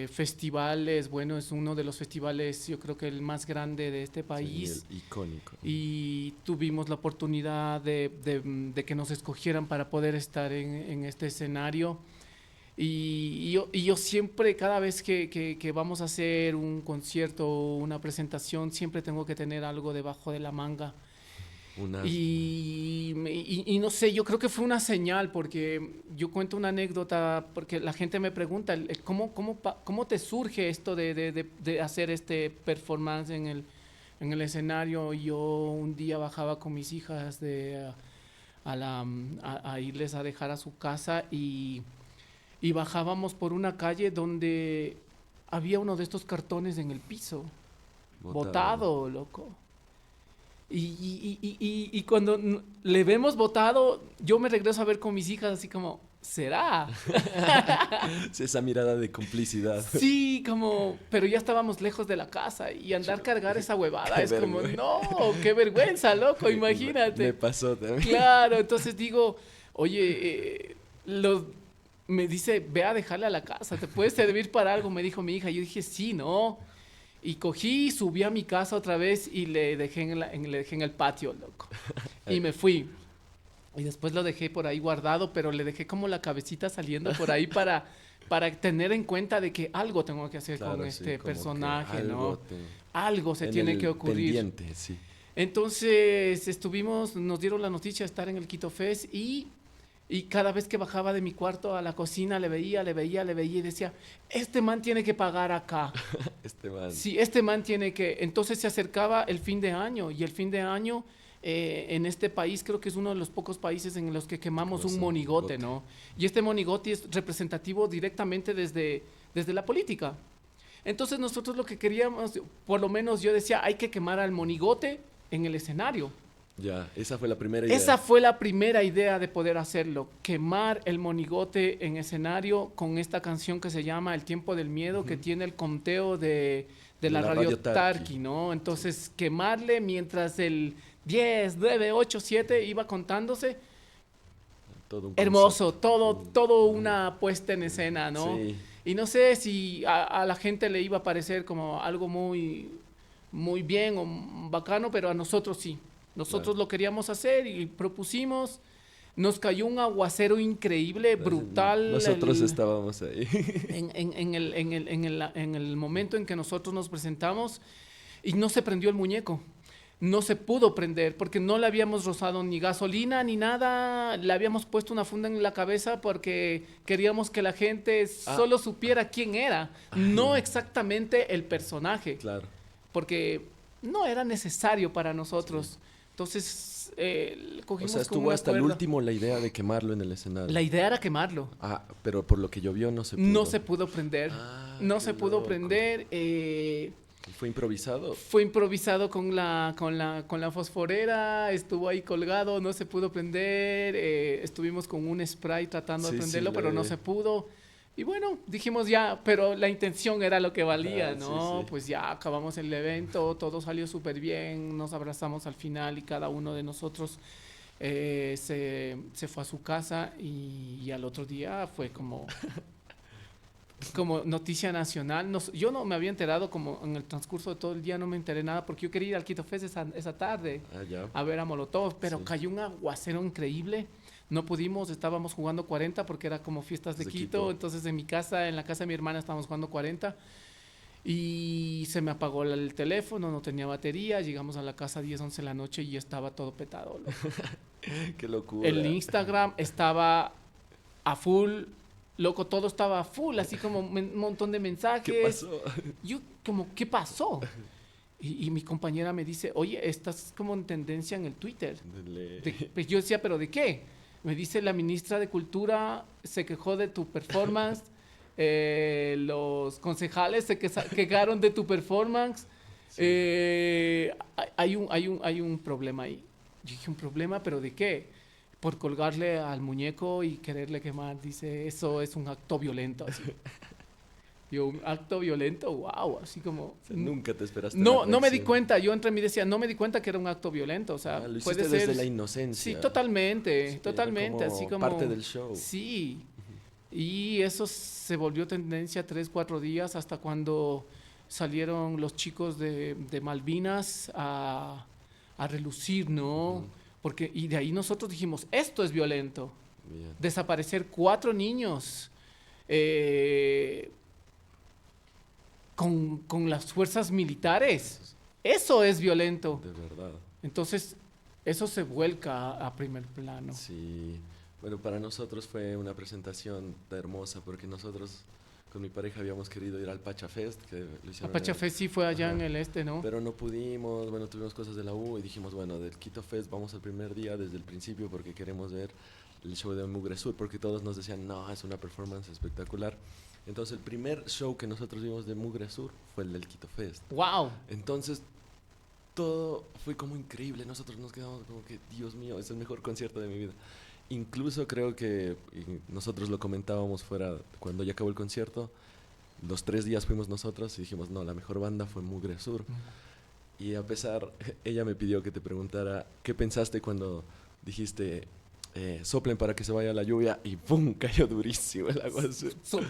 festival es uno de los festivales, yo creo que el más grande de este país. Sí, el icónico. Y tuvimos la oportunidad de que nos escogieran para poder estar en este escenario. Y yo siempre, cada vez que vamos a hacer un concierto o una presentación, siempre tengo que tener algo debajo de la manga. Y no sé, yo creo que fue una señal, porque yo cuento una anécdota, porque la gente me pregunta, ¿cómo te surge esto de hacer este performance en el escenario? Yo un día bajaba con mis hijas a irles a dejar a su casa y bajábamos por una calle donde había uno de estos cartones en el piso, botado, loco. Y cuando le vemos botado, yo me regreso a ver con mis hijas así como, ¿será? Esa mirada de complicidad. Sí, como, pero ya estábamos lejos de la casa y andar cargar esa huevada es como, no, qué vergüenza, loco, imagínate. Me pasó también. Claro, entonces digo, oye, me dice, ve a dejarle a la casa, ¿te puede servir para algo? Me dijo mi hija. Yo dije, sí, ¿no? Y cogí, subí a mi casa otra vez y le dejé en el patio, loco. Y me fui. Y después lo dejé por ahí guardado, pero le dejé como la cabecita saliendo por ahí para tener en cuenta de que algo tengo que hacer Claro, con sí, este como que personaje, algo ¿no? Algo se en tiene el que ocurrir. pendiente, sí. Entonces nos dieron la noticia de estar en el Quito Fest y cada vez que bajaba de mi cuarto a la cocina le veía y decía, este man tiene que pagar acá. Este man. Sí, este man tiene que... Entonces se acercaba el fin de año y el fin de año en este país creo que es uno de los pocos países en los que quemamos un monigote, ¿no? Y este monigote es representativo directamente desde la política. Entonces nosotros lo que queríamos, por lo menos yo decía, hay que quemar al monigote en el escenario. Ya, esa fue la primera idea. Esa fue la primera idea de poder hacerlo, quemar el monigote en escenario con esta canción que se llama El tiempo del miedo, que tiene el conteo de la radio Tarqui, ¿no? Entonces, quemarle mientras el 10, 9, 8, 7 iba contándose. Todo un Hermoso, concepto. todo una puesta en escena, ¿no? Sí. Y no sé si a la gente le iba a parecer como algo muy bien o bacano, pero a nosotros sí. Nosotros lo queríamos hacer y propusimos. Nos cayó un aguacero increíble, brutal. Nosotros estábamos ahí. En el momento en que nosotros nos presentamos y no se prendió el muñeco. No se pudo prender porque no le habíamos rozado ni gasolina ni nada. Le habíamos puesto una funda en la cabeza porque queríamos que la gente solo supiera quién era, no exactamente el personaje. Claro. Porque no era necesario para nosotros. Sí. Entonces, cogimos o sea, estuvo hasta el último la idea de quemarlo en el escenario. La idea era quemarlo. Ah, pero por lo que llovió no se pudo. No se pudo prender. No se pudo prender. ¿Fue improvisado? Fue improvisado con la fosforera, estuvo ahí colgado, no se pudo prender. Estuvimos con un spray tratando de prenderlo, pero no se pudo. Y bueno, dijimos ya, pero la intención era lo que valía, ¿no? Sí. Pues ya acabamos el evento, todo salió súper bien, nos abrazamos al final y cada uno de nosotros se fue a su casa y al otro día fue como noticia nacional. Yo no me había enterado como en el transcurso de todo el día, no me enteré nada porque yo quería ir al Quito Fest esa tarde a ver a Molotov, pero cayó un aguacero increíble. No pudimos, estábamos jugando 40 porque era como fiestas de Quito. Entonces en la casa de mi hermana estábamos jugando 40 y se me apagó el teléfono, no tenía batería, llegamos a la casa a 10, 11 de la noche y estaba todo petado. Qué locura. El Instagram estaba a full, loco, todo estaba a full, así como un montón de mensajes. ¿Qué pasó? Yo como, ¿qué pasó? Y mi compañera me dice, oye, estás como en tendencia en el Twitter. Pues yo decía, ¿pero de qué? Me dice, la ministra de Cultura se quejó de tu performance, los concejales se quejaron de tu performance, sí. Hay un problema ahí. Yo dije, ¿un problema? ¿Pero de qué? Por colgarle al muñeco y quererle quemar. Dice, eso es un acto violento. Así. Yo, un acto violento, wow, así como... O sea, nunca te esperaste. No me di cuenta, yo entre mí decía, no me di cuenta que era un acto violento, o sea, lo puede ser desde la inocencia. Sí, totalmente, totalmente, así como... parte del show. Sí, y eso se volvió tendencia 3, 4 días hasta cuando salieron los chicos de Malvinas a relucir, ¿no? Porque, y de ahí nosotros dijimos, esto es violento. Bien. Desaparecer 4 niños, con las fuerzas militares. Eso es violento. De verdad. Entonces, eso se vuelca a primer plano. Sí. Bueno, para nosotros fue una presentación hermosa porque nosotros con mi pareja habíamos querido ir al Pacha Fest. Que lo hicieron Pacha Fest sí fue allá en el este, ¿no? Pero no pudimos, bueno, tuvimos cosas de la U y dijimos, bueno, del Quito Fest vamos al primer día desde el principio porque queremos ver el show de Mugre Sur porque todos nos decían, no, es una performance espectacular. Entonces el primer show que nosotros vimos de Mugre Sur fue el del Quito Fest. ¡Wow! Entonces todo fue como increíble. Nosotros nos quedamos como que, Dios mío, es el mejor concierto de mi vida. Incluso creo que nosotros lo comentábamos fuera, cuando ya acabó el concierto, los 3 días fuimos nosotros y dijimos, no, la mejor banda fue Mugre Sur. Y a pesar, ella me pidió que te preguntara, ¿qué pensaste cuando dijiste... soplen para que se vaya la lluvia y ¡pum! Cayó durísimo el agua.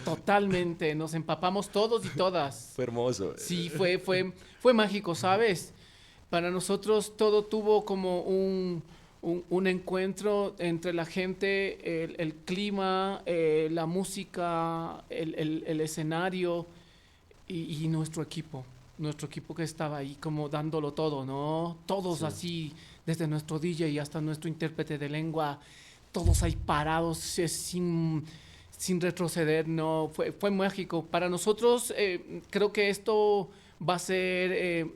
Totalmente, nos empapamos todos y todas. Fue hermoso. Sí, fue mágico, ¿sabes? Para nosotros todo tuvo como un encuentro entre la gente, el clima, la música, el escenario y nuestro equipo que estaba ahí como dándolo todo, ¿no? Todos Sí. así, desde nuestro DJ hasta nuestro intérprete de lengua, todos ahí parados, sin retroceder, ¿no? Fue mágico. Para nosotros, creo que esto va a ser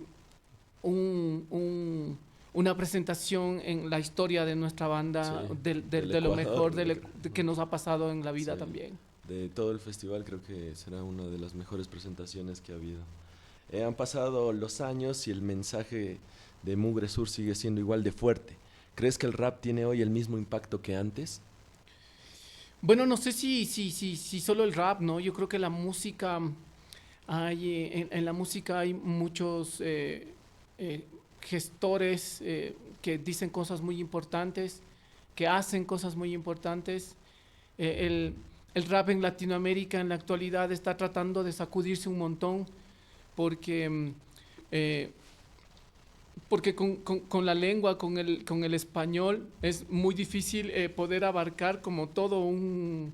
una presentación en la historia de nuestra banda, Sí, del de lo mejor Ecuador, que nos ha pasado en la vida sí, también. de todo el festival creo que será una de las mejores presentaciones que ha habido. Han pasado los años y el mensaje de Mugre Sur sigue siendo igual de fuerte. ¿Crees que el rap tiene hoy el mismo impacto que antes? Bueno, no sé si solo el rap, ¿no? Yo creo que la música, en la música hay muchos eh, gestores que dicen cosas muy importantes, que hacen cosas muy importantes. Eh, el, el rap en Latinoamérica en la actualidad está tratando de sacudirse un montón porque eh, porque con la lengua, con el español, es muy difícil poder abarcar como todo un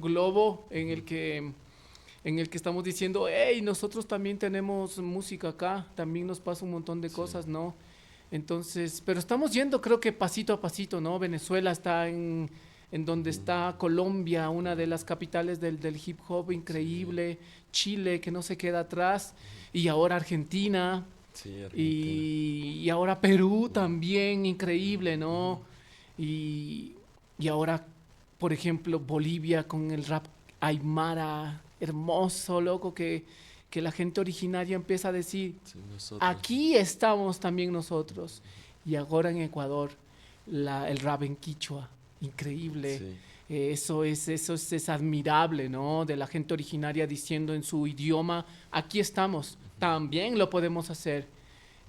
globo en el que estamos diciendo, hey, nosotros también tenemos música acá, también nos pasa un montón de Sí, cosas, ¿no? Entonces, pero estamos yendo, creo que pasito a pasito, ¿no? Venezuela está en donde está Colombia, una de las capitales del hip hop sí, increíble, Chile, que no se queda atrás, y ahora Argentina. sí, Argentina. Y ahora Perú Ujú, también, increíble, ujú. ¿no? Y, y ahora, por ejemplo, Bolivia con el rap Aymara, hermoso, loco, que la gente originaria empieza a decir, Sí, nosotros. aquí estamos también nosotros. Y ahora en Ecuador, el rap en Quichua, increíble. Sí, Es admirable, ¿no? De la gente originaria diciendo en su idioma, aquí estamos, también lo podemos hacer.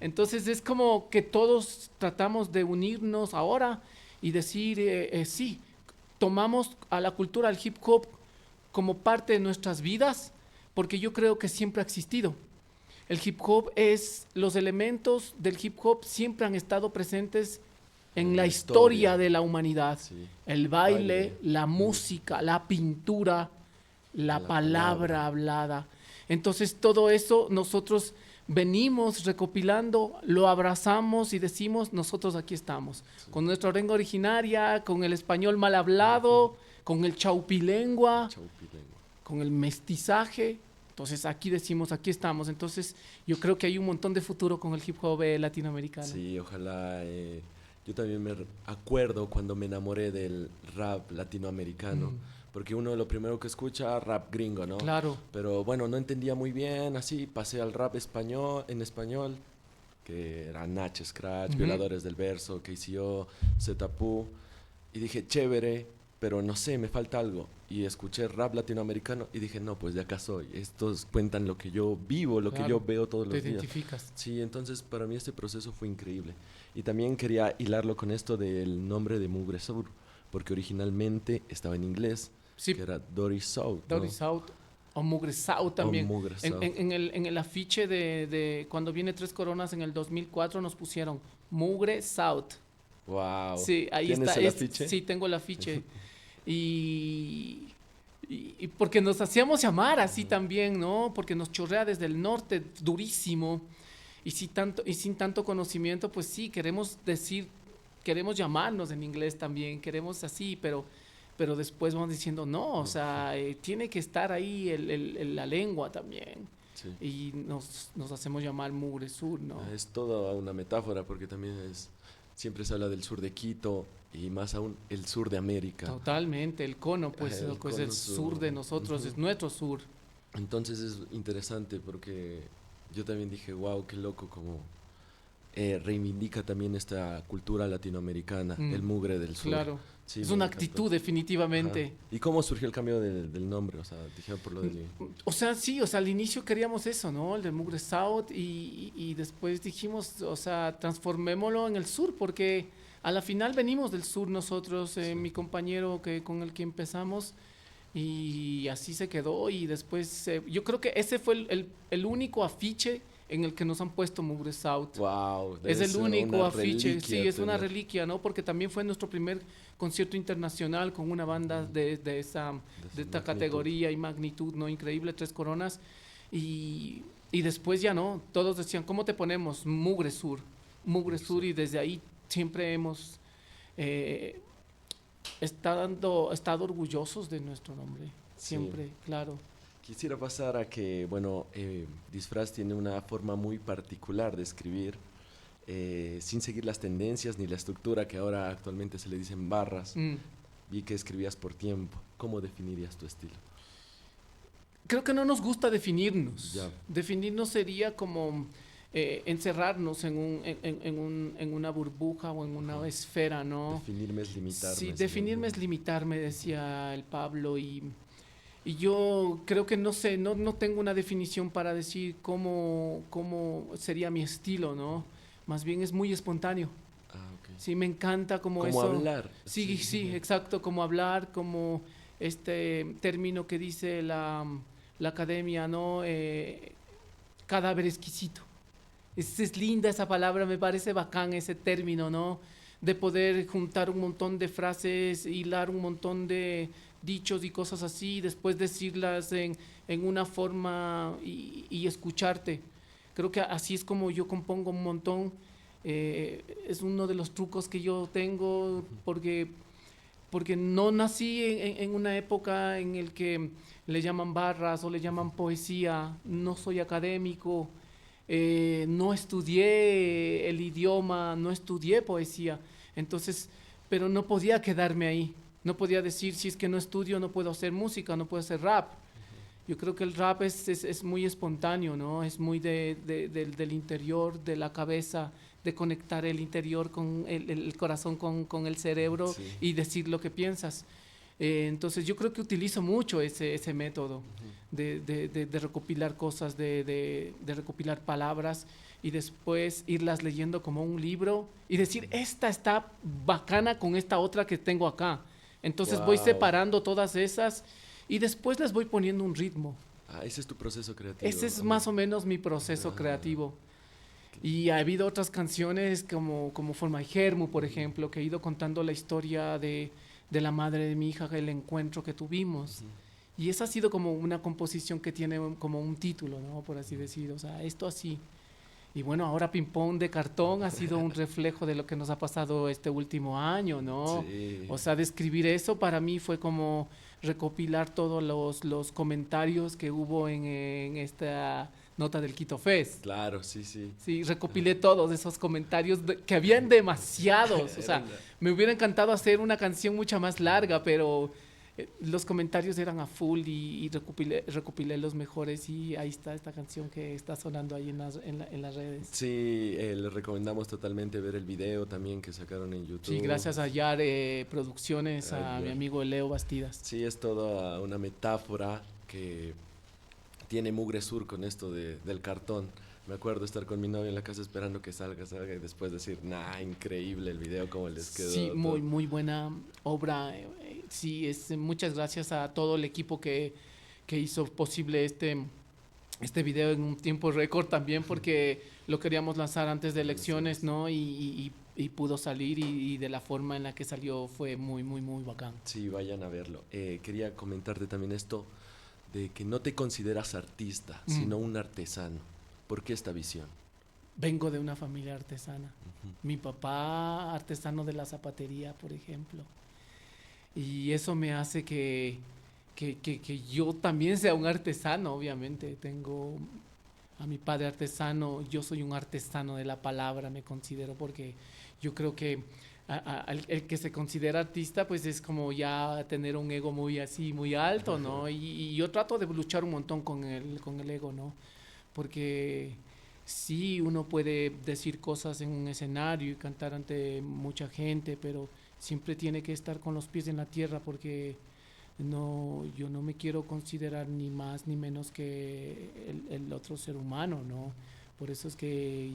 Entonces es como que todos tratamos de unirnos ahora y decir, sí, tomamos a la cultura, al hip hop como parte de nuestras vidas, porque yo creo que siempre ha existido. El hip hop los elementos del hip hop siempre han estado presentes en en la la historia historia. de la humanidad. Sí, El baile, baile, la música, música, la pintura, la la palabra. palabra hablada. Entonces todo eso nosotros venimos recopilando, lo abrazamos y decimos, nosotros aquí estamos, Sí, con nuestra lengua originaria, con el español mal ujú, hablado, con el el chaupilengua, chaupilengua. con el mestizaje. Entonces aquí decimos, aquí estamos. Entonces yo creo que hay un montón de futuro con el hip hop latinoamericano. Sí, ojalá. Yo también acuerdo cuando me enamoré del rap latinoamericano, Mm, porque uno lo primero que escucha rap gringo, ¿no? claro. Pero bueno, no entendía muy bien, así pasé al rap español, en español, que era Nach Scratch, Ujú. Violadores del Verso, KCO, Zetapu, y dije, chévere, pero no sé, me falta algo. Y escuché rap latinoamericano y dije, no, pues de acá soy. Estos cuentan lo que yo vivo, lo que yo Claro, veo todos te los días. identificas. Sí, entonces para mí este proceso fue increíble. Y también quería hilarlo con esto del nombre de Mugre Sur, porque originalmente estaba en inglés, que Sí, era Dirty South, Dirty ¿no? South o Mugre South O también. Mugre South. En el afiche de cuando viene Tres Coronas en el 2004 nos pusieron Mugre South. Wow. Sí, ahí ¿Tienes está. el afiche? Sí, tengo el afiche. Y, y porque nos hacíamos llamar así Ujú. también, ¿no? Porque nos chorrea desde el norte, durísimo. Y sin tanto conocimiento, pues sí, queremos decir, queremos llamarnos en inglés también, queremos así, pero después vamos diciendo, no, o No, sea, tiene que estar ahí la lengua también. sí. Y nos hacemos llamar Mugre Sur, ¿no? Es toda una metáfora porque también siempre se habla del sur de Quito y más aún el sur de América. Totalmente, el cono, pues, El es el cono sur sur. de nosotros, Ujú. es nuestro sur. Entonces es interesante porque yo también dije, wow, qué loco como reivindica también esta cultura latinoamericana, Mm, el mugre del sur. claro, Sí, es me una encantó. actitud Ajá. definitivamente. ¿Y cómo surgió el cambio del nombre? O sea, dijeron por lo del... O sea, sí, o sea, al inicio queríamos eso, ¿no? El de Mugre South y después dijimos, o sea, transformémoslo en el sur, porque a la final venimos del sur nosotros, Sí. mi compañero con el que empezamos, y así se quedó y después, yo creo que ese fue el único afiche en el que nos han puesto Mugre South. Wow, Es debe el ser único una afiche, sí, reliquia es una tener reliquia, ¿no? Porque también fue nuestro primer concierto internacional con una banda de de esta esa magnitud. categoría y magnitud, ¿no? Increíble, Tres Coronas. Y después ya no, todos decían, ¿cómo te ponemos? Mugre Sur, y desde ahí siempre hemos eh, estado orgullosos de nuestro nombre, Sí. siempre, claro. Quisiera pasar a que, bueno, Disfraz tiene una forma muy particular de escribir, sin seguir las tendencias ni la estructura que ahora actualmente se le dicen barras. Mm. Vi que escribías por tiempo. ¿Cómo definirías tu estilo? Creo que no nos gusta definirnos. Ya. Definirnos sería como encerrarnos en una burbuja o en una esfera, ¿no? Definirme es limitarme. Sí, según definirme vos. es limitarme, decía el Pablo, y yo creo que no sé, no tengo una definición para decir cómo sería mi estilo, ¿no? Más bien es muy espontáneo. Ah, ok. Sí, me encanta como Como eso. hablar. Sí, sí, exacto, como hablar, como este término que dice la academia, ¿no? Cadáver exquisito. Es linda esa palabra, me parece bacán ese término, ¿no? De poder juntar un montón de frases, hilar un montón de dichos y cosas así, y después decirlas en una forma y escucharte. Creo que así es como yo compongo un montón. Es uno de los trucos que yo tengo porque no nací en una época en el que le llaman barras o le llaman poesía, no soy académico, no estudié el idioma, no estudié poesía, entonces, pero no podía quedarme ahí, no podía decir si es que no estudio no puedo hacer música, no puedo hacer rap. Yo creo que el rap es muy espontáneo, ¿no? Es muy del interior, de la cabeza, de conectar el interior con el corazón con el cerebro Sí. y decir lo que piensas. Entonces yo creo que utilizo mucho ese método de recopilar cosas, de recopilar palabras y después irlas leyendo como un libro y decir, esta está bacana con esta otra que tengo acá. Entonces voy Wow. separando todas esas y después les voy poniendo un ritmo. Ah, ese es tu proceso creativo. Ese es más o menos mi proceso Ah, creativo. Y ha habido otras canciones como Forma y Germu, por ejemplo, que he ido contando la historia de la madre de mi hija, el encuentro que tuvimos. Y esa ha sido como una composición que tiene como un título, ¿no? Por así decir, o sea, esto así. Y bueno, ahora Ping Pong de Cartón ha sido un reflejo de lo que nos ha pasado este último año, ¿no? sí. O sea, describir eso para mí fue como recopilar todos los comentarios que hubo en esta nota del Quito Fest. Claro, sí, sí. Sí, recopilé todos esos comentarios que habían demasiados. O Era sea, me hubiera encantado hacer una canción mucho más larga, pero los comentarios eran a full y recopilé los mejores y ahí está esta canción que está sonando ahí en las redes. Sí, les recomendamos totalmente ver el video también que sacaron en YouTube. Sí, gracias a Yare Producciones, a mi Ayer. amigo Leo Bastidas. Sí, es toda una metáfora que tiene Mugre Sur con esto del cartón. Me acuerdo estar con mi novia en la casa esperando que salga y después decir, nah, increíble el video, cómo les quedó. Sí, todo. muy buena obra. Sí, muchas gracias a todo el equipo que hizo posible este video en un tiempo récord también, porque lo queríamos lanzar antes de elecciones, ¿no? Y pudo salir y de la forma en la que salió fue muy bacán. Sí, vayan a verlo. Quería comentarte también esto de que no te consideras artista, sino un artesano. ¿Por qué esta visión? Vengo de una familia artesana. Mi papá artesano de la zapatería, por ejemplo. Y eso me hace que yo también sea un artesano, obviamente. Tengo a mi padre artesano, yo soy un artesano de la palabra, me considero, porque yo creo que el que se considera artista, pues es como ya tener un ego muy así, muy alto, ¿no? Y yo trato de luchar un montón con el ego, ¿no? Porque sí, uno puede decir cosas en un escenario y cantar ante mucha gente, pero siempre tiene que estar con los pies en la tierra porque yo no me quiero considerar ni más ni menos que el otro ser humano, ¿no? Por eso es que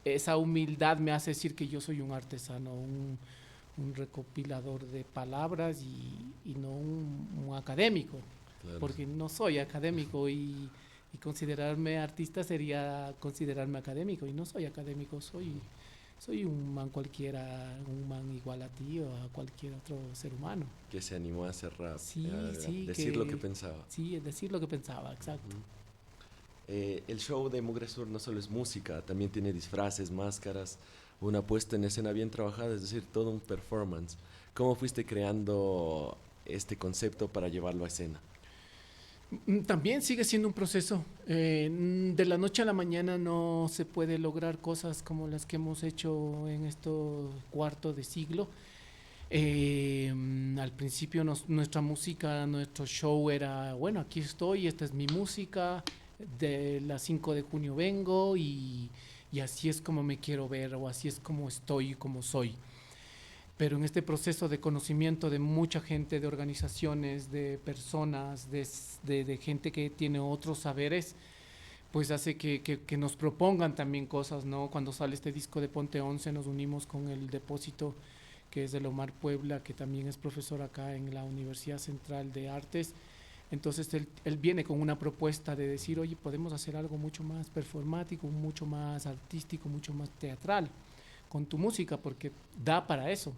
esa humildad me hace decir que yo soy un artesano, un recopilador de palabras y no un académico, Claro. porque no soy académico y Y considerarme artista sería considerarme académico, y no soy académico, soy un man cualquiera, un man igual a ti o a cualquier otro ser humano. Que se animó a hacer rap, Sí, sí, decir lo que pensaba. Sí, es decir lo que pensaba, exacto. El show de Mugre Sur no solo es música, también tiene disfraces, máscaras, una puesta en escena bien trabajada, es decir, todo un performance. ¿Cómo fuiste creando este concepto para llevarlo a escena? También sigue siendo un proceso. De la noche a la mañana no se puede lograr cosas como las que hemos hecho en estos cuarto de siglo. Al principio nuestra música, nuestro show era, bueno, aquí estoy, esta es mi música, de las 5 de junio vengo y así es como me quiero ver o así es como estoy, como soy. Pero en este proceso de conocimiento de mucha gente, de organizaciones, de personas, de gente que tiene otros saberes, pues hace que nos propongan también cosas, ¿no? Cuando sale este disco de Ponte 11 nos unimos con el Depósito, que es de Omar Puebla, que también es profesor acá en la Universidad Central de Artes. Entonces él viene con una propuesta de decir, oye, podemos hacer algo mucho más performático, mucho más artístico, mucho más teatral con tu música, porque da para eso.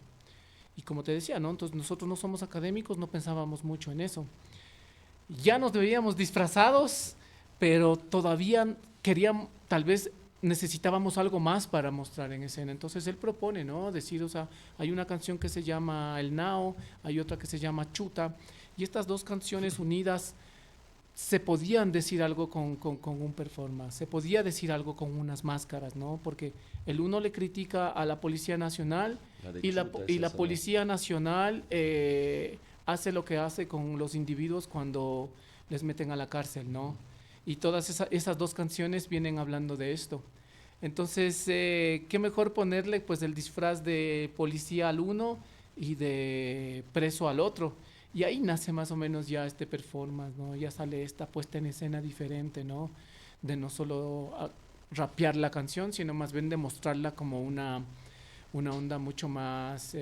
Y como te decía, ¿no? Entonces nosotros no somos académicos, no pensábamos mucho en eso. Ya nos veíamos disfrazados, pero todavía queríamos, tal vez necesitábamos algo más para mostrar en escena. Entonces él propone, ¿no? Decir, o sea, hay una canción que se llama El Nao, hay otra que se llama Chuta, y estas dos canciones unidas se podían decir algo con un performance, se podía decir algo con unas máscaras, ¿no? Porque el uno le critica a la Policía Nacional y la Policía Nacional hace lo que hace con los individuos cuando les meten a la cárcel, ¿no? Y todas esas dos canciones vienen hablando de esto. Entonces, ¿qué mejor ponerle? Pues el disfraz de policía al uno y de preso al otro. Y ahí nace más o menos ya este performance, ¿no? Ya sale esta puesta en escena diferente, ¿no? De no solo rapear la canción, sino más bien demostrarla como una onda mucho más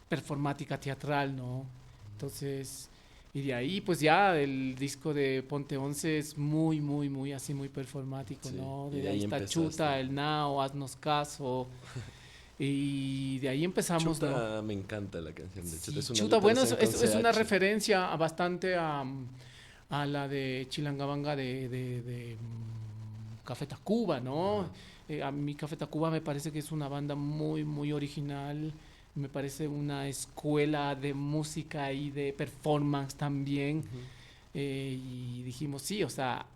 performática, teatral, ¿no? Entonces, y de ahí pues ya el disco de Ponte 11 es muy, muy, muy así, muy performático, sí, ¿no? De ahí está Chuta, El Nao, Haznos Caso. Y de ahí empezamos. Chuta, ¿no? Me encanta la canción de Chuta. Sí, Chuta, bueno, es una referencia bastante a la de Chilangabanga de Café Tacuba, ¿no? A mí Café Tacuba me parece que es una banda muy, muy original. Me parece una escuela de música y de performance también. Y dijimos, sí, o sea,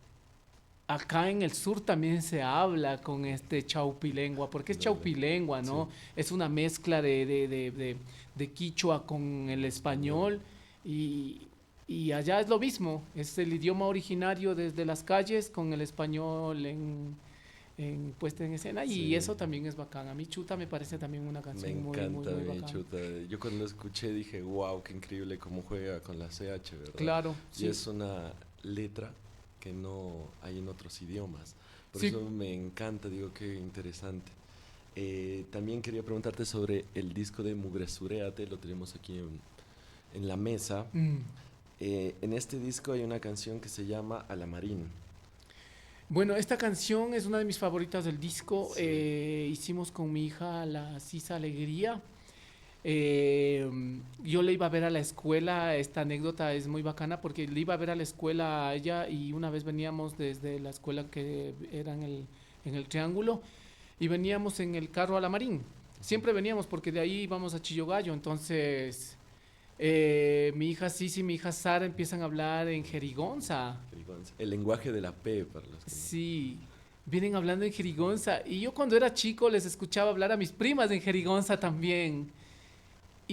acá en el sur también se habla con este chaupilengua, porque es chaupilengua, ¿no? Sí. Es una mezcla de quichua con el español y allá es lo mismo, es el idioma originario desde las calles con el español en puesta en escena, sí. Y eso también es bacán. A mí Chuta me parece también una canción muy bacán. Chuta. Yo cuando lo escuché dije, wow, qué increíble cómo juega con la CH, ¿verdad? Claro. Y sí. es una letra que no hay en otros idiomas. Por sí. eso me encanta, digo, qué interesante. También quería preguntarte sobre el disco de Mugresuréate, lo tenemos aquí en la mesa. En este disco hay una canción que se llama Alamarín. Bueno, esta canción es una de mis favoritas del disco. Sí. Hicimos con mi hija la Sisa Alegría. Yo le iba a ver a la escuela. Esta anécdota es muy bacana porque le iba a ver a la escuela a ella y una vez veníamos desde la escuela que era en el Triángulo y veníamos en el carro a la Marín. Siempre veníamos porque de ahí íbamos a Chillogallo. Entonces mi hija Sisi y mi hija Sara empiezan a hablar en jerigonza. El lenguaje de la P para los que sí. Vienen hablando en jerigonza y yo cuando era chico les escuchaba hablar a mis primas en jerigonza también.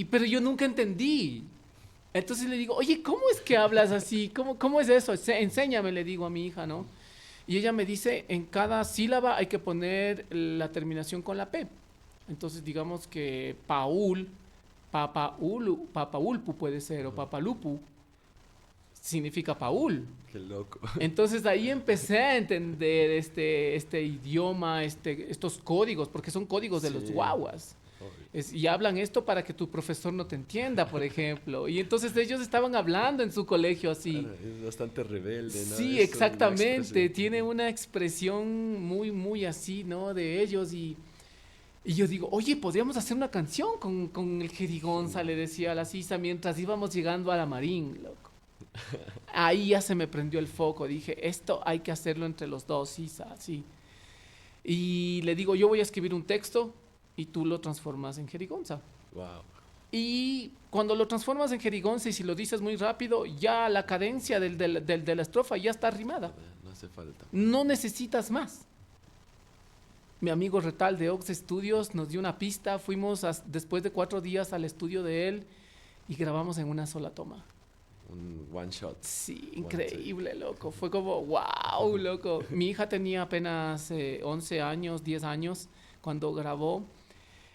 Pero yo nunca entendí. Entonces le digo, oye, ¿cómo es que hablas así? ¿Cómo es eso? Enséñame, le digo a mi hija, ¿no? Y ella me dice, en cada sílaba hay que poner la terminación con la P. Entonces digamos que Paul, Papaulpu puede ser, o Papalupu, significa Paul. Qué loco. Entonces ahí empecé a entender este idioma, estos códigos, porque son códigos de los guaguas. Y hablan esto para que tu profesor no te entienda, por ejemplo. Y entonces ellos estaban hablando en su colegio así. Claro, es bastante rebelde, ¿no? Sí, Es exactamente. Tiene una expresión muy, muy así, ¿no? De ellos. Y yo digo, oye, podríamos hacer una canción con el Jerigonza, le decía a la Sisa, mientras íbamos llegando a la Marín, loco. Ahí ya se me prendió el foco. Dije, esto hay que hacerlo entre los dos, Sisa, sí. Y le digo, yo voy a escribir un texto y tú lo transformas en Jerigonza. Wow. Y cuando lo transformas en Jerigonza y si lo dices muy rápido, ya la cadencia de la estrofa ya está rimada. No hace falta. No necesitas más. Mi amigo Retal de Ox Studios nos dio una pista. Fuimos después de 4 días al estudio de él y grabamos en una sola toma. Un one shot. Sí, increíble, loco. Fue como, wow, loco. Mi hija tenía apenas 11 años, 10 años cuando grabó.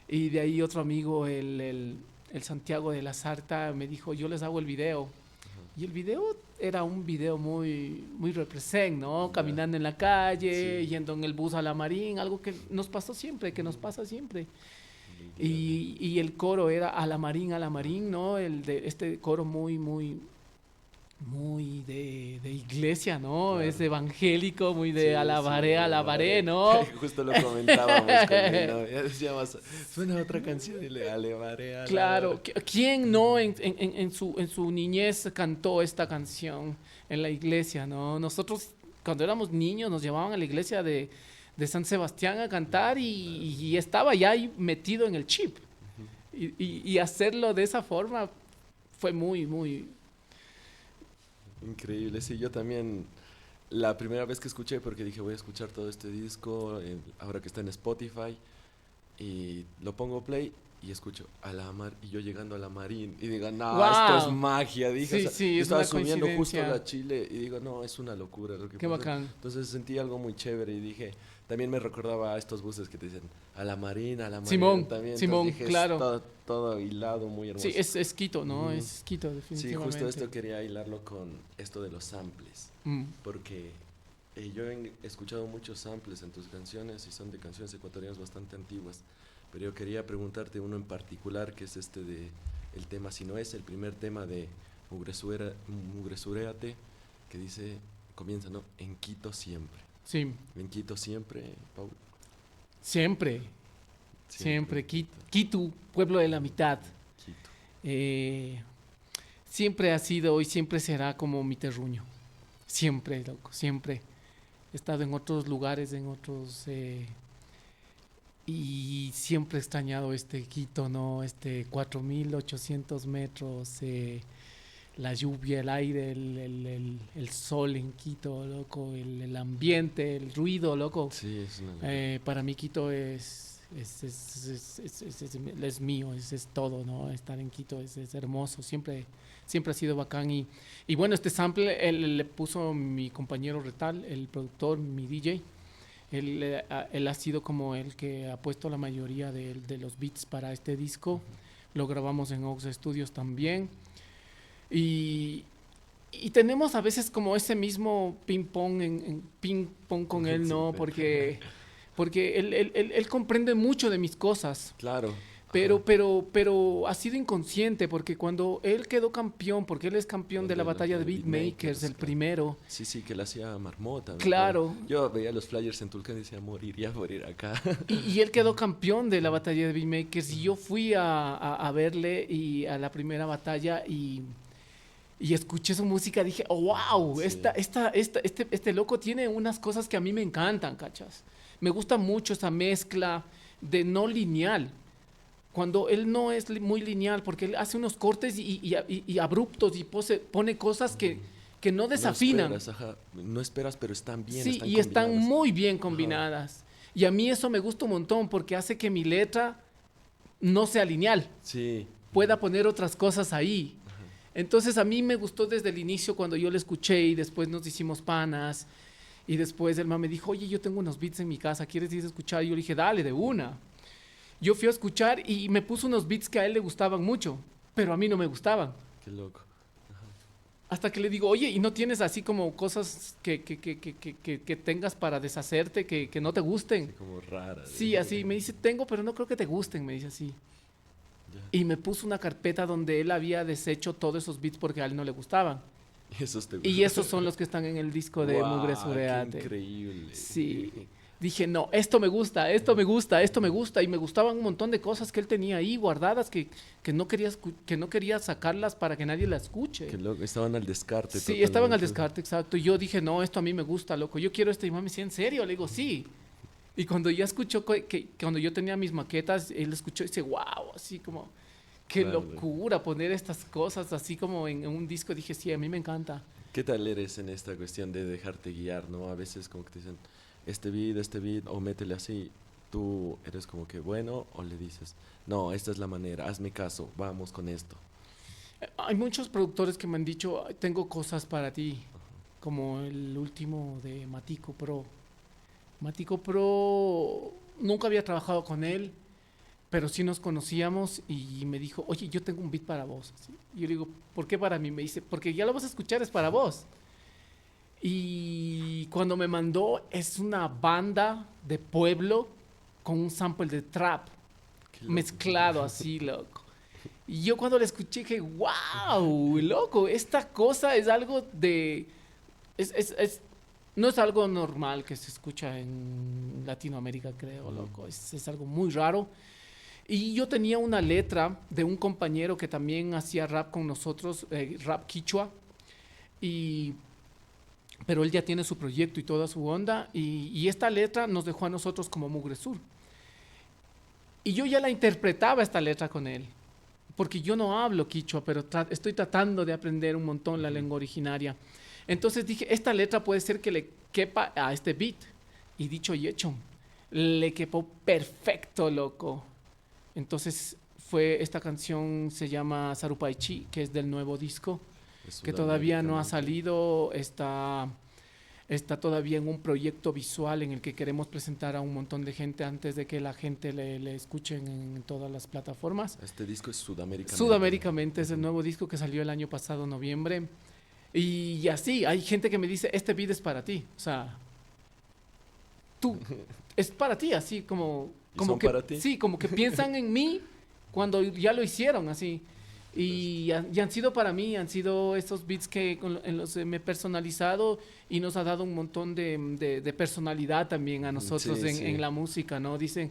Y de ahí otro amigo, el Santiago de la Sarta, me dijo, yo les hago el video. Y el video era un video muy, muy represent, ¿no? Caminando en la calle, yendo en el bus a la Marín, algo que nos pasó siempre, que nos pasa siempre. Y el coro era a la Marín, ¿no? Este coro muy, muy, muy de iglesia, ¿no? Claro. Es evangélico, muy de alabaré, ¿no? Justo lo comentábamos con mi novia. Decíamos, suena otra canción y le alabaré. Claro, ¿quién no en su niñez cantó esta canción en la iglesia, no? Nosotros cuando éramos niños nos llevaban a la iglesia de San Sebastián a cantar y estaba ya ahí metido en el chip. Y hacerlo de esa forma fue muy, muy... Increíble, sí, yo también la primera vez que escuché, porque dije voy a escuchar todo este disco, ahora que está en Spotify, y lo pongo play y escucho a la mar, y yo llegando a la Marín, y digo, no, ¡Wow! esto es magia, dije, Sí, o sea, sí, yo es estaba una subiendo justo coincidencia. a Chile, y digo, no, es una locura lo que Qué pasa. bacán. Entonces sentí algo muy chévere, y dije, también me recordaba a estos buses que te dicen, a la Marín, Simón, también, Simón, entonces dije, claro. es todo hilado, muy hermoso. Sí, es Quito, ¿no? Es Quito, Sí, definitivamente. justo esto quería hilarlo con esto de los samples, porque yo he escuchado muchos samples en tus canciones y son de canciones ecuatorianas bastante antiguas, pero yo quería preguntarte uno en particular, que es este de el tema, si no es el primer tema de Mugresuréate, que dice, comienza, ¿no? En Quito siempre. Sí, En Quito siempre, Paul. siempre. Quito, pueblo de la mitad. Quito. Siempre ha sido y siempre será como mi terruño. Siempre, loco, siempre. He estado en otros lugares, y siempre he extrañado este Quito, ¿no? 4.800 metros, la lluvia, el aire, el sol en Quito, loco, el ambiente, el ruido, loco. Sí, es una... Para mí Quito es mío, es todo, ¿no? Estar en Quito es hermoso, siempre ha sido bacán. Y bueno, este sample le puso mi compañero Retal, el productor, mi DJ. Él ha sido como el que ha puesto la mayoría de los beats para este disco. Lo grabamos en Ox Studios también. Y tenemos a veces como ese mismo ping-pong con él, ¿no? Porque él comprende mucho de mis cosas. Claro. Pero ha sido inconsciente, porque cuando él quedó campeón, porque él es campeón de la batalla de Beatmakers, el primero. Sí, que la hacía Marmota. Claro. Yo veía los flyers en Tulcán y decía, moriría por ir acá. Y él quedó campeón de la batalla de Beatmakers, y yo fui a verle y a la primera batalla y escuché su música, dije, oh, wow, Sí. este loco tiene unas cosas que a mí me encantan, ¿cachas? Me gusta mucho esa mezcla de no lineal. Cuando él no es muy lineal, porque él hace unos cortes y abruptos y pone cosas que no desafinan. No esperas, pero están bien. Sí, y están muy bien combinadas. Y a mí eso me gusta un montón, porque hace que mi letra no sea lineal. Sí. Pueda poner otras cosas ahí. Entonces a mí me gustó desde el inicio cuando yo lo escuché, y después nos hicimos panas. Y después el man me dijo, oye, yo tengo unos beats en mi casa, ¿quieres ir a escuchar? Y yo le dije, dale, de una. Yo fui a escuchar y me puso unos beats que a él le gustaban mucho, pero a mí no me gustaban. Qué loco. Hasta que le digo, oye, ¿y no tienes así como cosas que tengas para deshacerte, que no te gusten? Así como rara. Sí, así, me dice, tengo, pero no creo que te gusten, me dice así. Ya. Y me puso una carpeta donde él había deshecho todos esos beats porque a él no le gustaban. Esos te Y esos son los que están en el disco de Guau, Mugre qué Sureate. increíble. Sí. Dije, no, esto me gusta, esto me gusta, esto me gusta. Y me gustaban un montón de cosas que él tenía ahí guardadas que no quería sacarlas para que nadie las escuche. Que estaban al descarte. Sí, estaban al totalmente. descarte, exacto. Y yo dije, no, esto a mí me gusta, loco. Yo quiero esto. Y mami me decía, ¿en serio? Le digo, sí. Y cuando ya escuchó que cuando yo tenía mis maquetas, él escuchó y dice, wow, así como, qué Claro. locura poner estas cosas así como en un disco. Dije, sí, a mí me encanta. ¿Qué tal eres en esta cuestión de dejarte guiar, no? A veces como que te dicen, este beat, o métele así. Tú eres como que bueno, o le dices, no, esta es la manera, hazme caso, vamos con esto. Hay muchos productores que me han dicho, "Ay, tengo cosas para ti, como el último de Matico Pro. Matico Pro, nunca había trabajado con él, pero sí nos conocíamos y me dijo, oye, yo tengo un beat para vos. Así. Y yo le digo, ¿por qué para mí? Me dice, porque ya lo vas a escuchar, es para vos. Y cuando me mandó, es una banda de pueblo con un sample de trap Qué loco. mezclado así, loco. Y yo cuando la escuché dije, wow, loco, esta cosa es algo de... no es algo normal que se escucha en Latinoamérica, creo, loco. Es algo muy raro. Y yo tenía una letra de un compañero que también hacía rap con nosotros, rap quichua, y, pero él ya tiene su proyecto y toda su onda, y esta letra nos dejó a nosotros como Mugre Sur. Y yo ya la interpretaba esta letra con él, porque yo no hablo quichua, pero estoy tratando de aprender un montón la lengua originaria. Entonces dije, esta letra puede ser que le quepa a este beat. Y dicho y hecho, le quepó perfecto, loco. Entonces esta canción se llama Sarupaichi, que es del nuevo disco, Es que todavía no ha sudamericano. salido, está todavía en un proyecto visual en el que queremos presentar a un montón de gente antes de que la gente le escuchen en todas las plataformas. Este disco es sudamericano. Sudaméricamente es el nuevo disco que salió el año pasado, noviembre. Y así, hay gente que me dice, este beat es para ti. O sea, es para ti, así como... ¿Y son para ti? Sí, como que piensan en mí cuando ya lo hicieron, así. Y han sido para mí, han sido estos beats en los me he personalizado y nos ha dado un montón de personalidad también a nosotros Sí, sí. en la música, ¿no? Dicen,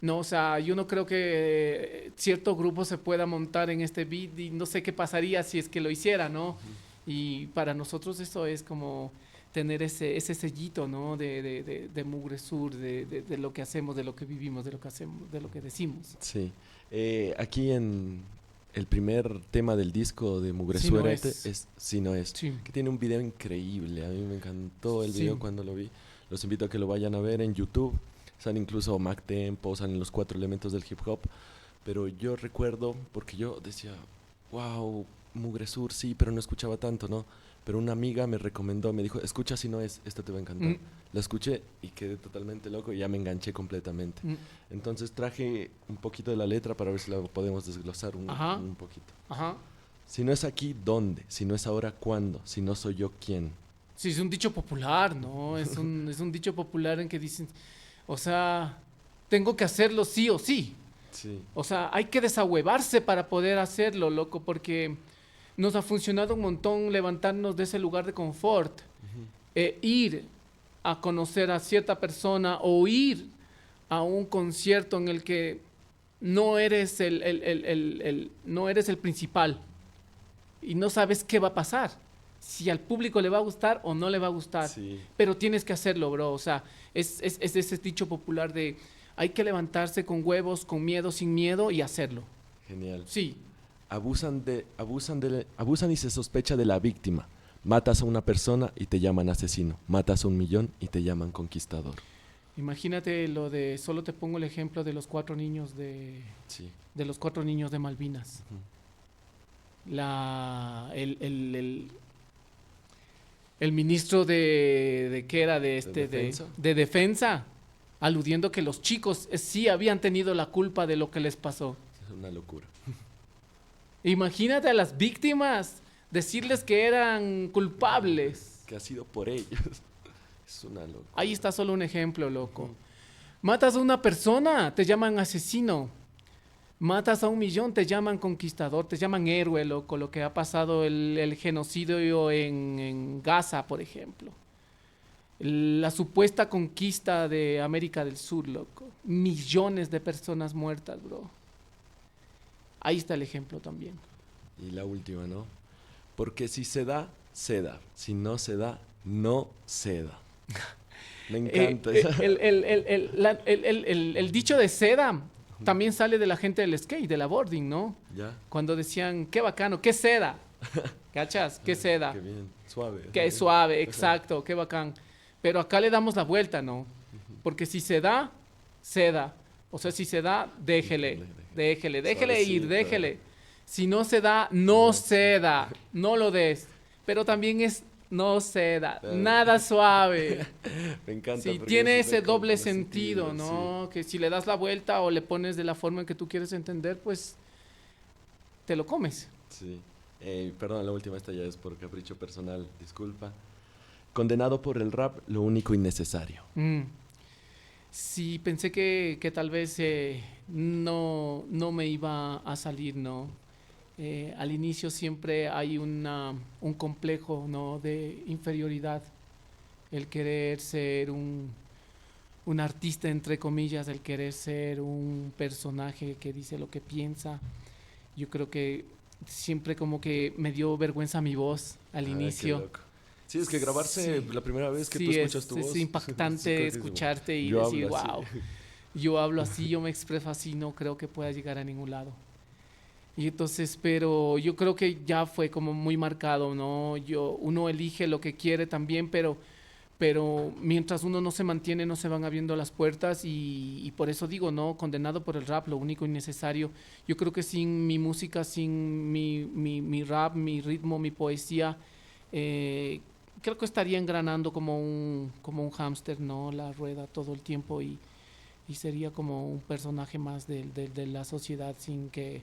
no, o sea, yo no creo que cierto grupo se pueda montar en este beat y no sé qué pasaría si es que lo hiciera, ¿no? Y para nosotros eso es como tener ese sellito, ¿no? De Mugre Sur, de lo que hacemos, de lo que vivimos, de lo que hacemos, de lo que decimos. Sí. Aquí en el primer tema del disco de Mugre Si no Suerte es. es Si no es. Sí. Que tiene un video increíble. A mí me encantó el Sí. video cuando lo vi. Los invito a que lo vayan a ver en YouTube. Salen incluso Mac Tempo, salen los 4 elementos del hip hop. Pero yo recuerdo, porque yo decía, wow, Mugre Sur, sí, pero no escuchaba tanto, ¿no? Pero una amiga me recomendó, me dijo, escucha Si no es, esta te va a encantar. Mm. La escuché y quedé totalmente loco y ya me enganché completamente. Mm. Entonces traje un poquito de la letra para ver si la podemos desglosar Ajá. un poquito. Ajá. Si no es aquí, ¿dónde? Si no es ahora, ¿cuándo? Si no soy yo, ¿quién? Sí, es un dicho popular, ¿no? Es un dicho popular en que dicen, o sea, tengo que hacerlo sí o sí. Sí. O sea, hay que desahuevarse para poder hacerlo, loco, porque nos ha funcionado un montón levantarnos de ese lugar de confort, ir a conocer a cierta persona o ir a un concierto en el que no eres no eres el principal y no sabes qué va a pasar, si al público le va a gustar o no le va a gustar, Sí. pero tienes que hacerlo, bro. O sea, es ese dicho popular de hay que levantarse con huevos, con miedo, sin miedo y hacerlo. Genial. Sí, Abusan y se sospecha de la víctima. Matas a una persona y te llaman asesino. Matas a 1.000.000 y te llaman conquistador. imagínate lo de, solo te pongo el ejemplo de los 4 niños Sí. de los 4 niños de Malvinas. El ministro de ¿qué era? ¿Defensa? De defensa, aludiendo que los chicos sí habían tenido la culpa de lo que les pasó. Es una locura. Imagínate a las víctimas decirles que eran culpables. Que ha sido por ellos. Es una locura. Ahí está solo un ejemplo, loco. Matas a una persona, te llaman asesino. Matas a 1 millón, te llaman conquistador, te llaman héroe, loco. Lo que ha pasado el genocidio en Gaza, por ejemplo. La supuesta conquista de América del Sur, loco. Millones de personas muertas, bro. Ahí está el ejemplo también. Y la última, ¿no? Porque si se da, se da. Si no se da, no se da. Me encanta. El dicho de seda también sale de la gente del skate, de la boarding, ¿no? ¿Ya? Cuando decían, qué bacano, qué seda. ¿Cachas? Qué seda. Qué bien, suave. Qué suave, exacto, qué bacán. Pero acá le damos la vuelta, ¿no? Porque si se da, se da. O sea, si se da, déjele ir, déjele. Si no se da, no ceda, no lo des. Pero también es no ceda, nada suave. Me encanta. Sí, tiene ese doble sentido, ¿no? Sí. Que si le das la vuelta o le pones de la forma en que tú quieres entender, pues te lo comes. Sí. Perdón, la última, esta ya es por capricho personal, disculpa. Condenado por el rap, lo único innecesario. Sí, pensé que tal vez no me iba a salir, ¿no? Al inicio siempre hay un complejo, ¿no?, de inferioridad, el querer ser un artista, entre comillas, el querer ser un personaje que dice lo que piensa. Yo creo que siempre como que me dio vergüenza mi voz al inicio. Qué loco. Sí, es que grabarse la primera vez que tú escuchas tu voz. Es impactante escucharte y decir, wow, yo hablo así, yo me expreso así, no creo que pueda llegar a ningún lado. Y entonces, pero yo creo que ya fue como muy marcado, ¿no? Uno elige lo que quiere también, pero mientras uno no se mantiene, no se van abriendo las puertas y por eso digo, ¿no? Condenado por el rap, lo único innecesario. Yo creo que sin mi música, sin mi rap, mi ritmo, mi poesía, creo que estaría engranando como un hámster, ¿no? La rueda todo el tiempo y sería como un personaje más de la sociedad sin que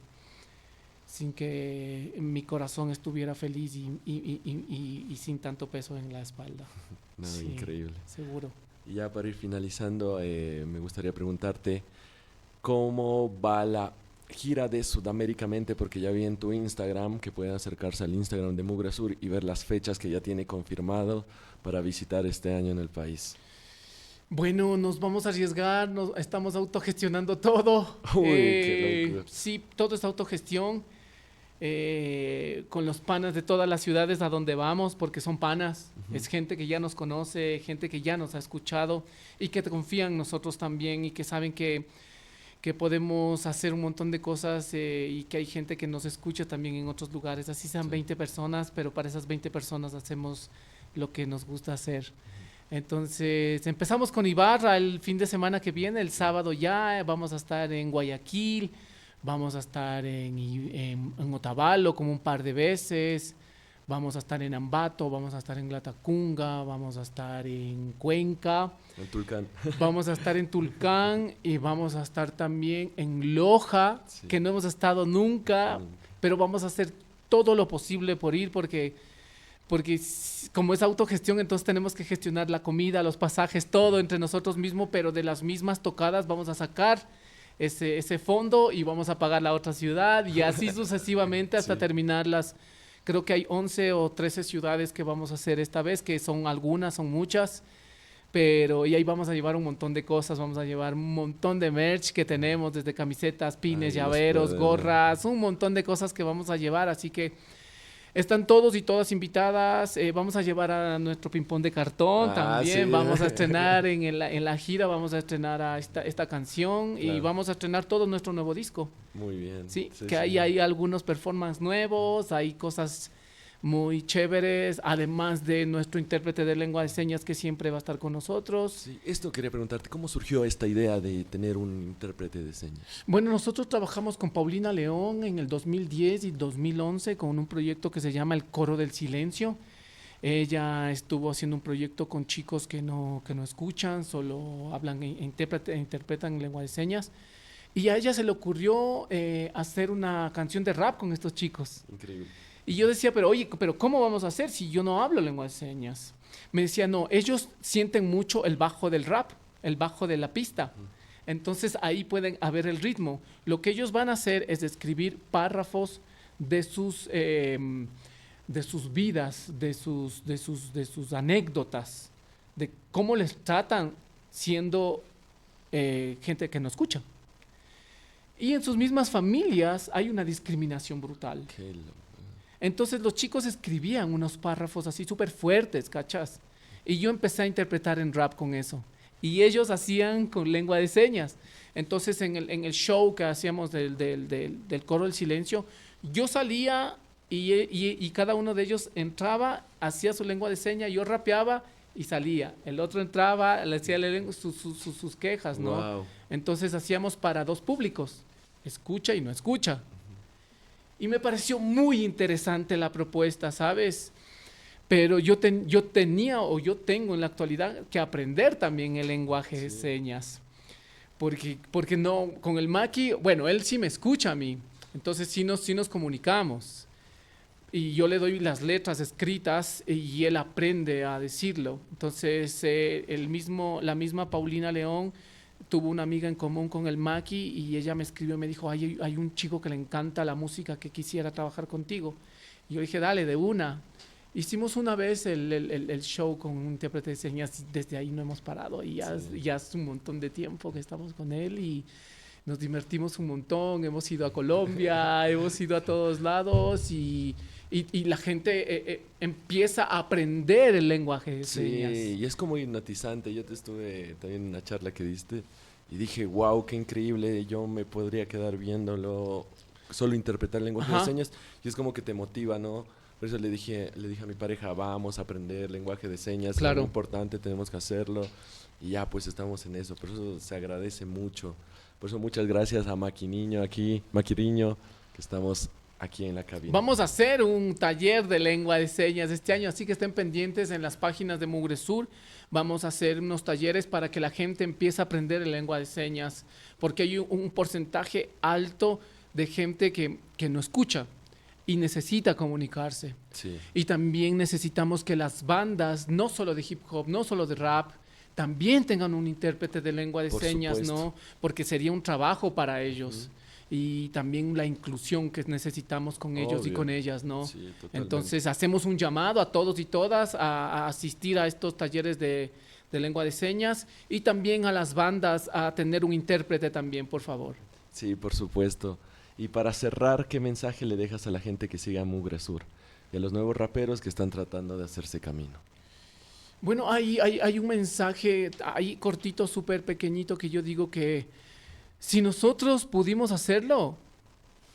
mi corazón estuviera feliz y sin tanto peso en la espalda. No, sí, increíble. Seguro. Y ya para ir finalizando, me gustaría preguntarte cómo va la gira de Sudaméricamente, porque ya vi en tu Instagram que pueden acercarse al Instagram de Mugrasur y ver las fechas que ya tiene confirmado para visitar este año en el país. Bueno, nos vamos a arriesgar, estamos autogestionando todo. Uy, qué locura. Sí, todo es autogestión. Con los panas de todas las ciudades a donde vamos, porque son panas, es gente que ya nos conoce, gente que ya nos ha escuchado y que confían en nosotros también y que saben que podemos hacer un montón de cosas y que hay gente que nos escucha también en otros lugares, así sean 20 personas, pero para esas 20 personas hacemos lo que nos gusta hacer. Entonces empezamos con Ibarra el fin de semana que viene, el sábado ya vamos a estar en Guayaquil. Vamos a estar en Otavalo como un par de veces, vamos a estar en Ambato, vamos a estar en Latacunga, vamos a estar en Cuenca, en Tulcán. Vamos a estar en Tulcán y vamos a estar también en Loja, sí, que no hemos estado nunca, pero vamos a hacer todo lo posible por ir porque como es autogestión, entonces tenemos que gestionar la comida, los pasajes, todo entre nosotros mismos, pero de las mismas tocadas vamos a sacar ese fondo y vamos a pagar la otra ciudad y así sucesivamente hasta terminar creo que hay 11 o 13 ciudades que vamos a hacer esta vez, que son algunas, son muchas, pero y ahí vamos a llevar un montón de cosas, vamos a llevar un montón de merch que tenemos, desde camisetas, pines, llaveros, gorras, un montón de cosas que vamos a llevar, así que están todos y todas invitadas. Vamos a llevar a nuestro ping-pong de cartón también. Sí. Vamos a estrenar en la gira, vamos a estrenar a esta canción, claro, y vamos a estrenar todo nuestro nuevo disco. Muy bien. Sí, sí, que ahí hay algunos performances nuevos, hay cosas muy chéveres, además de nuestro intérprete de lengua de señas que siempre va a estar con nosotros. Sí, esto quería preguntarte, ¿cómo surgió esta idea de tener un intérprete de señas? Bueno, nosotros trabajamos con Paulina León en el 2010 y 2011 con un proyecto que se llama El Coro del Silencio. Ella estuvo haciendo un proyecto con chicos que no escuchan, solo hablan, interpretan en lengua de señas. Y a ella se le ocurrió hacer una canción de rap con estos chicos. Increíble. Y yo decía, pero oye, pero ¿cómo vamos a hacer si yo no hablo lengua de señas? Me decía, no, ellos sienten mucho el bajo del rap, el bajo de la pista. Entonces ahí pueden haber el ritmo. Lo que ellos van a hacer es escribir párrafos de sus vidas, de sus anécdotas, de cómo les tratan siendo gente que no escucha. Y en sus mismas familias hay una discriminación brutal. Entonces los chicos escribían unos párrafos así súper fuertes, ¿cachas? Y yo empecé a interpretar en rap con eso. Y ellos hacían con lengua de señas. Entonces en el show que hacíamos del coro del silencio, yo salía y cada uno de ellos entraba, hacía su lengua de señas, yo rapeaba y salía. El otro entraba, le hacía sus quejas, ¿no? Wow. Entonces hacíamos para dos públicos, escucha y no escucha. Y me pareció muy interesante la propuesta, ¿sabes? Pero yo tenía o yo tengo en la actualidad que aprender también el lenguaje de señas. Porque no, con el Maki, bueno, él sí me escucha a mí, entonces sí nos comunicamos. Y yo le doy las letras escritas y él aprende a decirlo. Entonces, la misma Paulina León tuvo una amiga en común con el Maki y ella me escribió y me dijo, hay un chico que le encanta la música que quisiera trabajar contigo. Y yo dije, dale, de una. Hicimos una vez el show con un intérprete de señas, desde ahí no hemos parado y ya es un montón de tiempo que estamos con él y nos divertimos un montón, hemos ido a Colombia, hemos ido a todos lados y la gente empieza a aprender el lenguaje de señas. Sí, y es como hipnotizante. Yo te estuve también en una charla que diste y dije, wow, qué increíble, yo me podría quedar viéndolo, solo interpretar el lenguaje de señas, y es como que te motiva, ¿no? Por eso le dije a mi pareja, vamos a aprender lenguaje de señas, claro. Es muy importante, tenemos que hacerlo, y ya pues estamos en eso, por eso se agradece mucho. Por eso muchas gracias a Maquiriño, que estamos aquí en la cabina. Vamos a hacer un taller de lengua de señas este año, así que estén pendientes en las páginas de Mugre Sur. Vamos a hacer unos talleres para que la gente empiece a aprender lengua de señas, porque hay un porcentaje alto de gente que no escucha y necesita comunicarse. Sí. Y también necesitamos que las bandas, no solo de hip hop, no solo de rap, también tengan un intérprete de lengua de señas, ¿no? Porque sería un trabajo para ellos. Y también la inclusión que necesitamos con ellos y con ellas, ¿no? Sí, entonces hacemos un llamado a todos y todas a asistir a estos talleres de lengua de señas y también a las bandas a tener un intérprete también, por favor. Sí, por supuesto. Y para cerrar, ¿qué mensaje le dejas a la gente que sigue a Mugre Sur y a los nuevos raperos que están tratando de hacerse camino? Bueno, hay un mensaje ahí cortito, súper pequeñito, que yo digo que si nosotros pudimos hacerlo,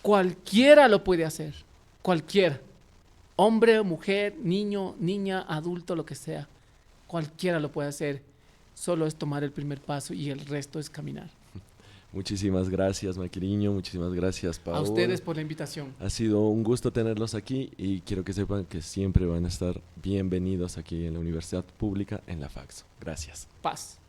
cualquiera lo puede hacer. Cualquiera. Hombre, mujer, niño, niña, adulto, lo que sea. Cualquiera lo puede hacer. Solo es tomar el primer paso y el resto es caminar. Muchísimas gracias, Maquiriño. Muchísimas gracias, Paul. A ustedes por la invitación. Ha sido un gusto tenerlos aquí y quiero que sepan que siempre van a estar bienvenidos aquí en la Universidad Pública en la Faxo. Gracias. Paz.